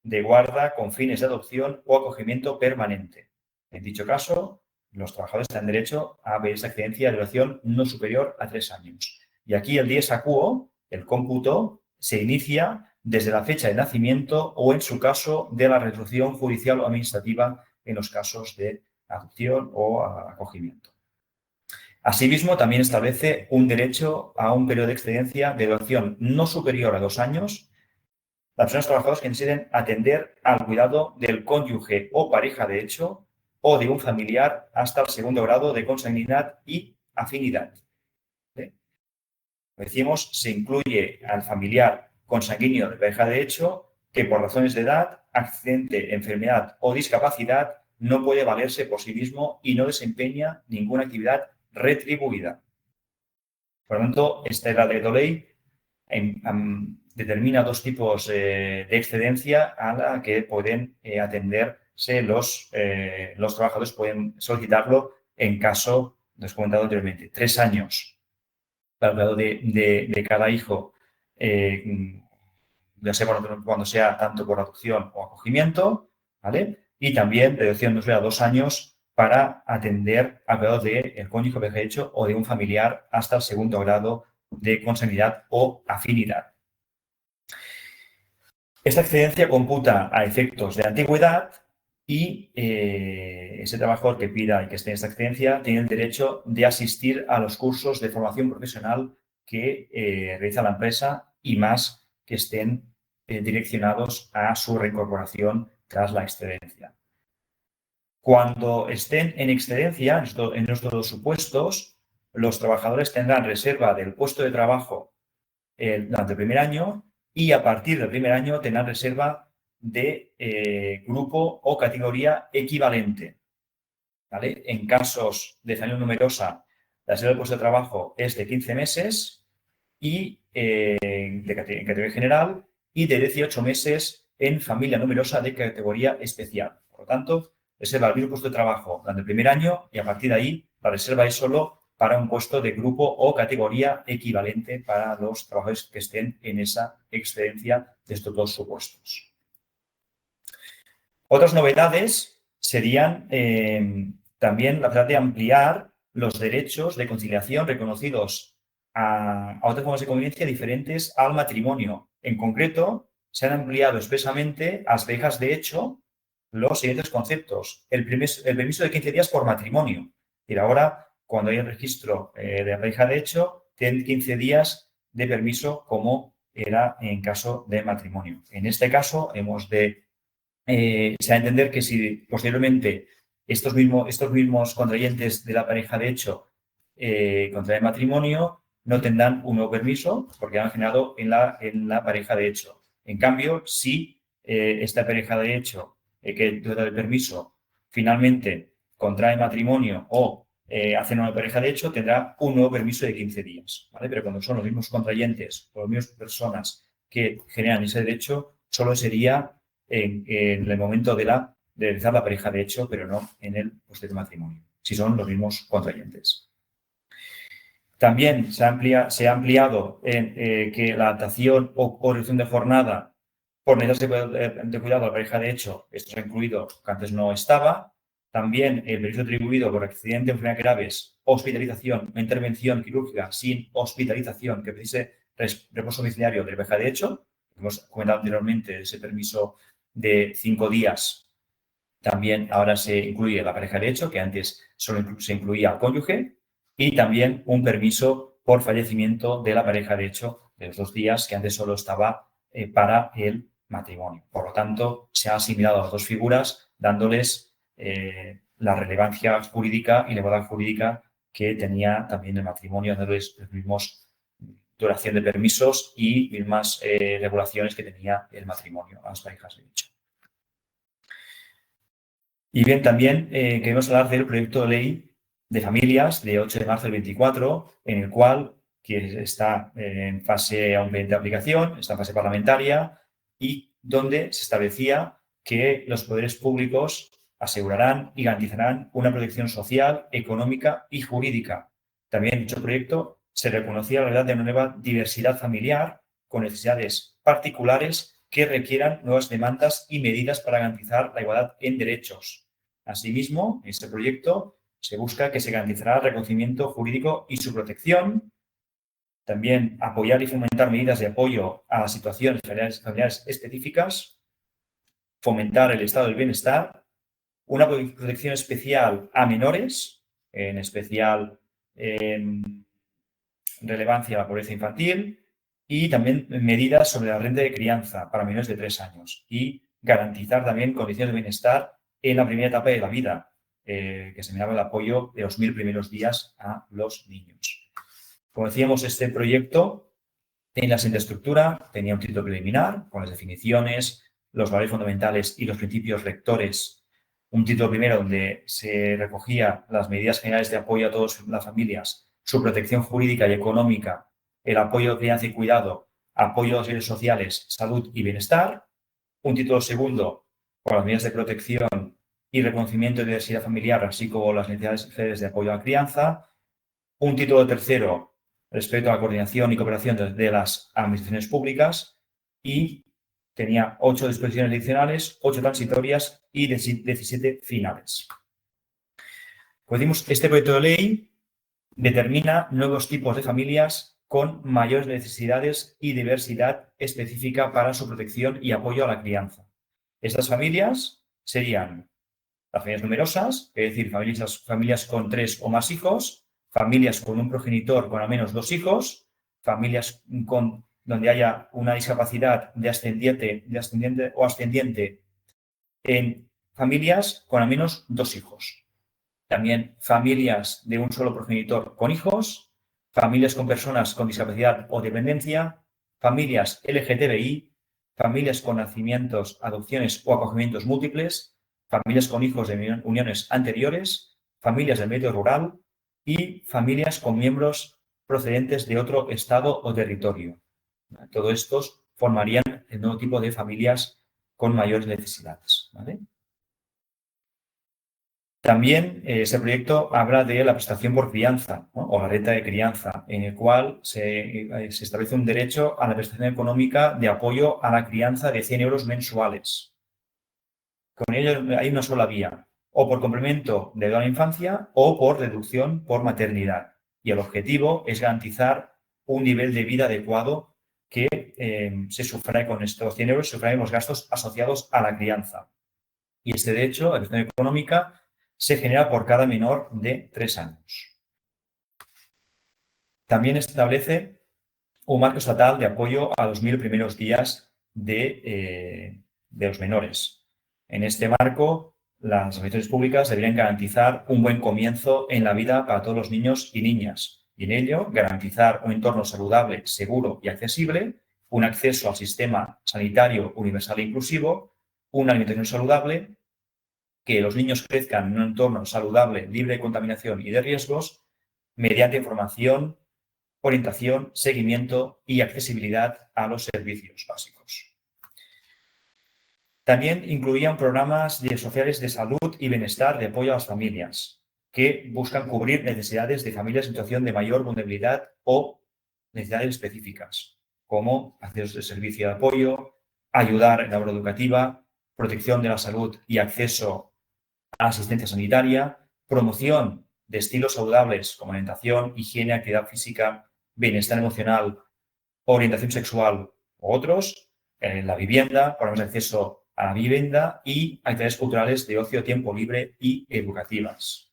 de guarda con fines de adopción o acogimiento permanente. En dicho caso, los trabajadores tendrán derecho a pedir esa excedencia de duración no superior a 3 años. Y aquí el dies a quo, el cómputo, se inicia desde la fecha de nacimiento o, en su caso, de la resolución judicial o administrativa en los casos de adopción o acogimiento. Asimismo, también establece un derecho a un periodo de excedencia de duración no superior a 2 años las personas trabajadoras que necesiten atender al cuidado del cónyuge o pareja de hecho o de un familiar hasta el 2º grado de consanguinidad y afinidad. ¿Vale? Decimos, se incluye al familiar consanguíneo de pareja de hecho que por razones de edad, accidente, enfermedad o discapacidad no puede valerse por sí mismo y no desempeña ninguna actividad retribuida. Por lo tanto, esta Real Decreto Ley determina 2 tipos de excedencia a la que pueden atenderse los trabajadores, pueden solicitarlo en caso, les he comentado anteriormente, 3 años para el cuidado de cada hijo, ya sea cuando sea tanto por adopción o acogimiento, ¿vale? Y también reducción no superior a 2 años para atender al cuidado del cónyuge de hecho o de un familiar hasta el 2º grado de consanguinidad o afinidad. Esta excedencia computa a efectos de antigüedad y ese trabajador que pida y que esté en esta excedencia tiene el derecho de asistir a los cursos de formación profesional que realiza la empresa y más que estén direccionados a su reincorporación tras la excedencia. Cuando estén en excedencia, en estos dos supuestos, los trabajadores tendrán reserva del puesto de trabajo durante el primer año y a partir del primer año tendrán reserva de grupo o categoría equivalente. ¿Vale? En casos de familia numerosa, la reserva del puesto de trabajo es de 15 meses y en categoría general y de 18 meses en familia numerosa de categoría especial. Por lo tanto, reserva el mismo puesto de trabajo durante el primer año y a partir de ahí la reserva es solo para un puesto de grupo o categoría equivalente para los trabajadores que estén en esa excedencia de estos dos supuestos. Otras novedades serían también la posibilidad de ampliar los derechos de conciliación reconocidos a otras formas de convivencia diferentes al matrimonio. En concreto, se han ampliado expresamente a las parejas de hecho los siguientes conceptos. El permiso de 15 días por matrimonio. Y ahora, cuando hay el registro de la pareja de hecho, tienen 15 días de permiso como era en caso de matrimonio. En este caso, hemos de se ha de entender que si posteriormente estos mismos contrayentes de la pareja de hecho contraen matrimonio, no tendrán un nuevo permiso porque han generado en la pareja de hecho. En cambio, si esta pareja de hecho que trata del permiso finalmente contrae matrimonio o hacen una pareja de hecho, tendrá un nuevo permiso de 15 días. ¿Vale? Pero cuando son los mismos contrayentes o las mismas personas que generan ese derecho, solo sería en el momento de realizar la pareja de hecho, pero no en el posterior matrimonio, si son los mismos contrayentes. También se ha ampliado que la adaptación o reducción de jornada por medidas de cuidado a la pareja de hecho, esto se ha incluido que antes no estaba. También el permiso atribuido por accidente, enfermedad graves, hospitalización o intervención quirúrgica sin hospitalización que precise reposo domiciliario de la pareja de hecho. Hemos comentado anteriormente ese permiso de 5 días. También ahora se incluye la pareja de hecho, que antes solo se incluía al cónyuge, y también un permiso por fallecimiento de la pareja de hecho de los 2 días, que antes solo estaba para el matrimonio. Por lo tanto, se ha asimilado a las dos figuras, dándoles la relevancia jurídica y la igualdad jurídica que tenía también el matrimonio, dándoles los mismos duración de permisos y mismas regulaciones que tenía el matrimonio a las parejas de hecho. Y bien, también queremos hablar del proyecto de ley de familias de 8 de marzo del 24, en el cual que está en fase aún pendiente de aplicación, está en fase parlamentaria y donde se establecía que los poderes públicos asegurarán y garantizarán una protección social, económica y jurídica. También en dicho proyecto se reconocía la realidad de una nueva diversidad familiar con necesidades particulares que requieran nuevas demandas y medidas para garantizar la igualdad en derechos. Asimismo, en este proyecto se busca que se garantizará el reconocimiento jurídico y su protección. También apoyar y fomentar medidas de apoyo a las situaciones familiares específicas. Fomentar el estado del bienestar. Una protección especial a menores, en especial relevancia a la pobreza infantil. Y también medidas sobre la renta de crianza para menores de 3 años. Y garantizar también condiciones de bienestar en la primera etapa de la vida, que se miraba el apoyo de los 1000 primeros días a los niños. Como decíamos, este proyecto en la siguiente estructura tenía un título preliminar con las definiciones, los valores fundamentales y los principios rectores. Un título primero donde se recogía las medidas generales de apoyo a todas las familias, su protección jurídica y económica, el apoyo de crianza y cuidado, apoyo a los servicios sociales, salud y bienestar. Un título segundo con las medidas de protección y reconocimiento de diversidad familiar, así como las necesidades de apoyo a la crianza. Un título tercero respecto a la coordinación y cooperación de las administraciones públicas y tenía 8 disposiciones adicionales, 8 transitorias y 17 finales. Como decimos, este proyecto de ley determina nuevos tipos de familias con mayores necesidades y diversidad específica para su protección y apoyo a la crianza. Estas familias serían las familias numerosas, es decir, familias con 3 o más hijos, familias con un progenitor con al menos 2 hijos, familias donde haya una discapacidad de ascendiente o ascendiente en familias con al menos 2 hijos. También familias de un solo progenitor con hijos, familias con personas con discapacidad o dependencia, familias LGTBI, familias con nacimientos, adopciones o acogimientos múltiples, familias con hijos de uniones anteriores, familias del medio rural y familias con miembros procedentes de otro estado o territorio. Todos estos formarían el nuevo tipo de familias con mayores necesidades, ¿vale? También este proyecto habla de la prestación por crianza, ¿no? O la renta de crianza, en el cual se establece un derecho a la prestación económica de apoyo a la crianza de 100 euros mensuales. Con ello hay una sola vía, o por complemento de la infancia o por deducción por maternidad. Y el objetivo es garantizar un nivel de vida adecuado que se sufrague con estos 100 euros, se sufraguen los gastos asociados a la crianza. Y este derecho a la prestación económica se genera por cada menor de 3 años. También establece un marco estatal de apoyo a los 1.000 primeros días de los menores. En este marco, las administraciones públicas deberían garantizar un buen comienzo en la vida para todos los niños y niñas y en ello garantizar un entorno saludable, seguro y accesible, un acceso al sistema sanitario universal e inclusivo, una alimentación saludable, que los niños crezcan en un entorno saludable, libre de contaminación y de riesgos, mediante información, orientación, seguimiento y accesibilidad a los servicios básicos. También incluían programas sociales de salud y bienestar de apoyo a las familias, que buscan cubrir necesidades de familias en situación de mayor vulnerabilidad o necesidades específicas, como acceso de servicio de apoyo, ayudar en la labor educativa, protección de la salud y acceso asistencia sanitaria, promoción de estilos saludables como alimentación, higiene, actividad física, bienestar emocional, orientación sexual u otros, la vivienda, programas de acceso a la vivienda y actividades culturales de ocio, tiempo libre y educativas.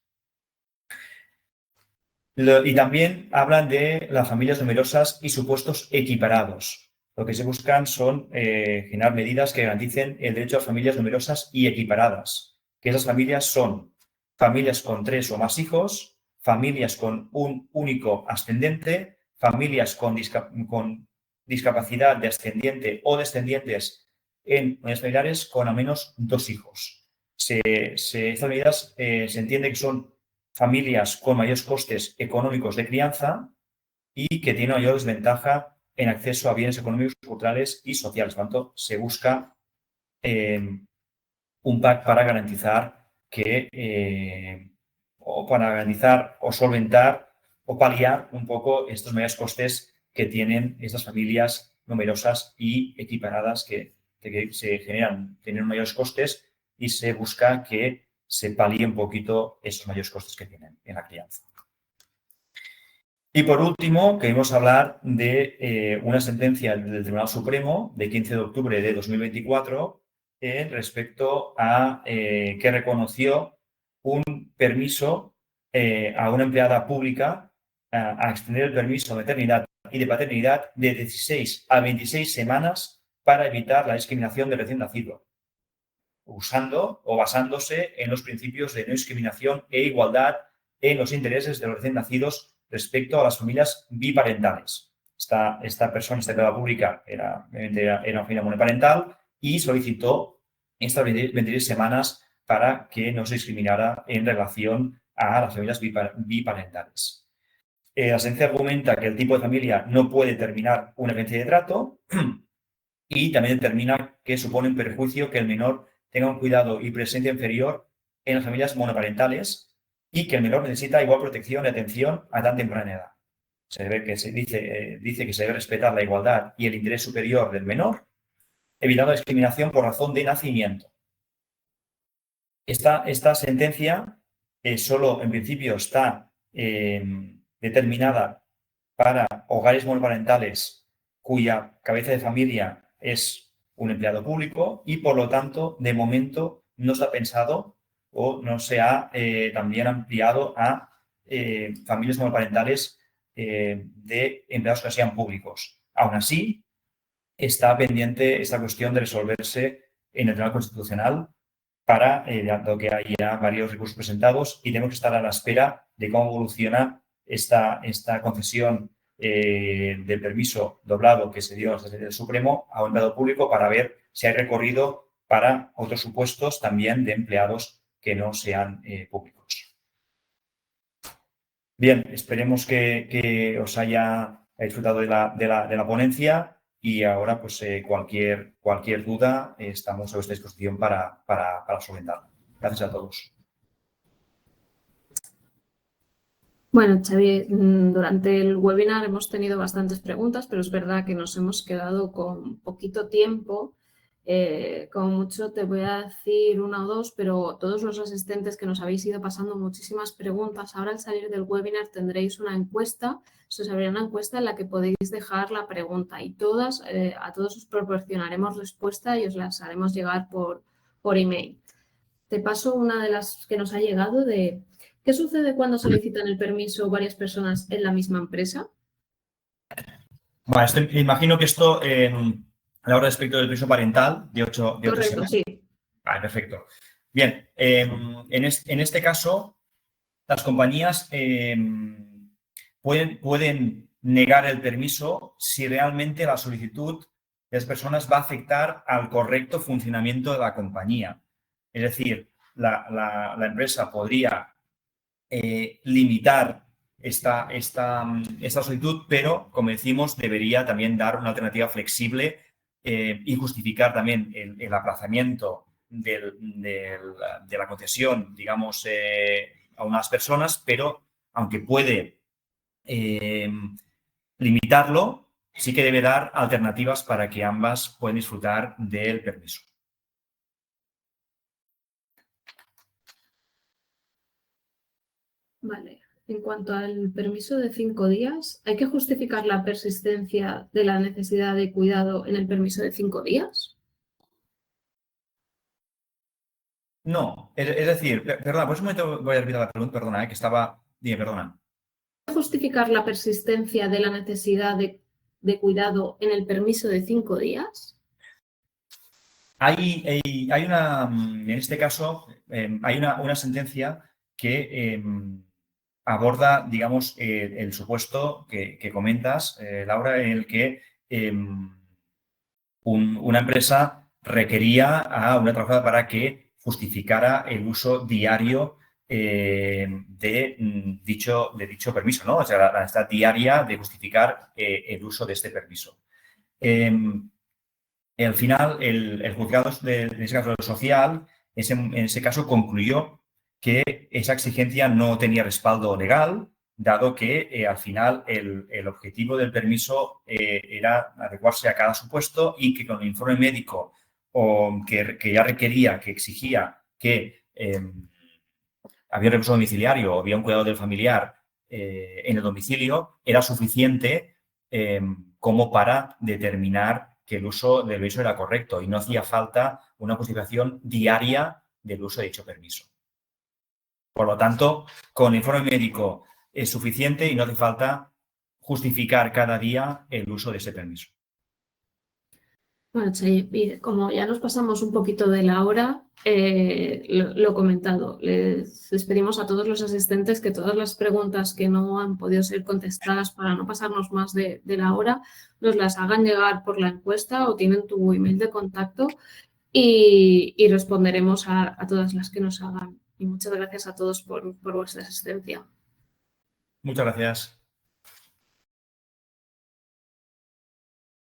Y también hablan de las familias numerosas y supuestos equiparados. Lo que se buscan son generar medidas que garanticen el derecho a familias numerosas y equiparadas, que esas familias son familias con 3 o más hijos, familias con un único ascendente, familias con discapacidad de ascendiente o descendientes en unidades familiares con al menos 2 hijos. Estas medidas se entiende que son familias con mayores costes económicos de crianza y que tienen mayor desventaja en acceso a bienes económicos, culturales y sociales. Por lo tanto, se busca un PAC para garantizar o solventar o paliar un poco estos mayores costes que tienen estas familias numerosas y equiparadas que se generan, tienen mayores costes y se busca que se palíe un poquito esos mayores costes que tienen en la crianza. Y por último, queremos hablar de una sentencia del Tribunal Supremo de 15 de octubre de 2024 respecto a que reconoció un permiso a una empleada pública a extender el permiso de maternidad y de paternidad de 16 a 26 semanas para evitar la discriminación del recién nacido, usando o basándose en los principios de no discriminación e igualdad en los intereses de los recién nacidos respecto a las familias biparentales. Esta persona, esta empleada pública, era una familia monoparental y solicitó estas 26 semanas para que no se discriminara en relación a las familias biparentales. La sentencia argumenta que el tipo de familia no puede determinar una diferencia de trato y también determina que supone un perjuicio que el menor tenga un cuidado y presencia inferior en las familias monoparentales y que el menor necesita igual protección y atención a tan temprana edad. Dice que se debe respetar la igualdad y el interés superior del menor, evitando la discriminación por razón de nacimiento. Esta sentencia solo en principio está determinada para hogares monoparentales cuya cabeza de familia es un empleado público y, por lo tanto, de momento no está pensado o no se ha también ampliado a familias monoparentales de empleados que sean públicos. Aún así, está pendiente esta cuestión de resolverse en el Tribunal Constitucional dado que hay ya varios recursos presentados y tenemos que estar a la espera de cómo evoluciona esta concesión del permiso doblado que se dio desde el Supremo a un empleado público para ver si hay recorrido para otros supuestos también de empleados que no sean públicos. Bien, esperemos que os haya disfrutado de la ponencia y ahora pues cualquier duda estamos a vuestra disposición para solventarla. Gracias a todos. Bueno, Xavi, durante el webinar hemos tenido bastantes preguntas, pero es verdad que nos hemos quedado con poquito tiempo. Como mucho te voy a decir una o dos, pero todos los asistentes que nos habéis ido pasando muchísimas preguntas, ahora al salir del webinar tendréis una encuesta, se os abrirá una encuesta en la que podéis dejar la pregunta y a todos os proporcionaremos respuesta y os las haremos llegar por email. Te paso una de las que nos ha llegado de ¿qué sucede cuando solicitan el permiso varias personas en la misma empresa? Bueno, imagino que esto a la hora respecto del permiso parental de 8 Correcto, semanas. sí. Vale, perfecto. Bien, en este caso, las compañías pueden negar el permiso si realmente la solicitud de las personas va a afectar al correcto funcionamiento de la compañía. Es decir, la empresa podría limitar esta solicitud, pero, como decimos, debería también dar una alternativa flexible y justificar también el aplazamiento de la concesión, digamos, a unas personas, pero aunque puede limitarlo, sí que debe dar alternativas para que ambas puedan disfrutar del permiso. Vale. En cuanto al permiso de 5 días, ¿hay que justificar la persistencia de la necesidad de cuidado en el permiso de 5 días? No, es decir, perdona, por un momento voy a repetir la pregunta, perdona, que estaba... Dime, perdona. ¿Hay que justificar la persistencia de la necesidad de cuidado en el permiso de 5 días? Hay una, en este caso, hay una sentencia que aborda, digamos, el supuesto que comentas, Laura, en el que una empresa requería a una trabajadora para que justificara el uso diario de dicho permiso, ¿no? O sea, la necesidad diaria de justificar el uso de este permiso. Al final, el juzgado, en ese caso social, en ese caso concluyó que esa exigencia no tenía respaldo legal, dado que al final el objetivo del permiso era adecuarse a cada supuesto y que con el informe médico que ya requería, que exigía que había un reposo domiciliario o había un cuidado del familiar en el domicilio, era suficiente como para determinar que el uso del permiso era correcto y no hacía falta una justificación diaria del uso de dicho permiso. Por lo tanto, con el informe médico es suficiente y no hace falta justificar cada día el uso de ese permiso. Bueno, Chay, como ya nos pasamos un poquito de la hora, lo comentado, les pedimos a todos los asistentes que todas las preguntas que no han podido ser contestadas para no pasarnos más de la hora, nos las hagan llegar por la encuesta o tienen tu email de contacto y responderemos a todas las que nos hagan. Y muchas gracias a todos por vuestra asistencia. Muchas gracias.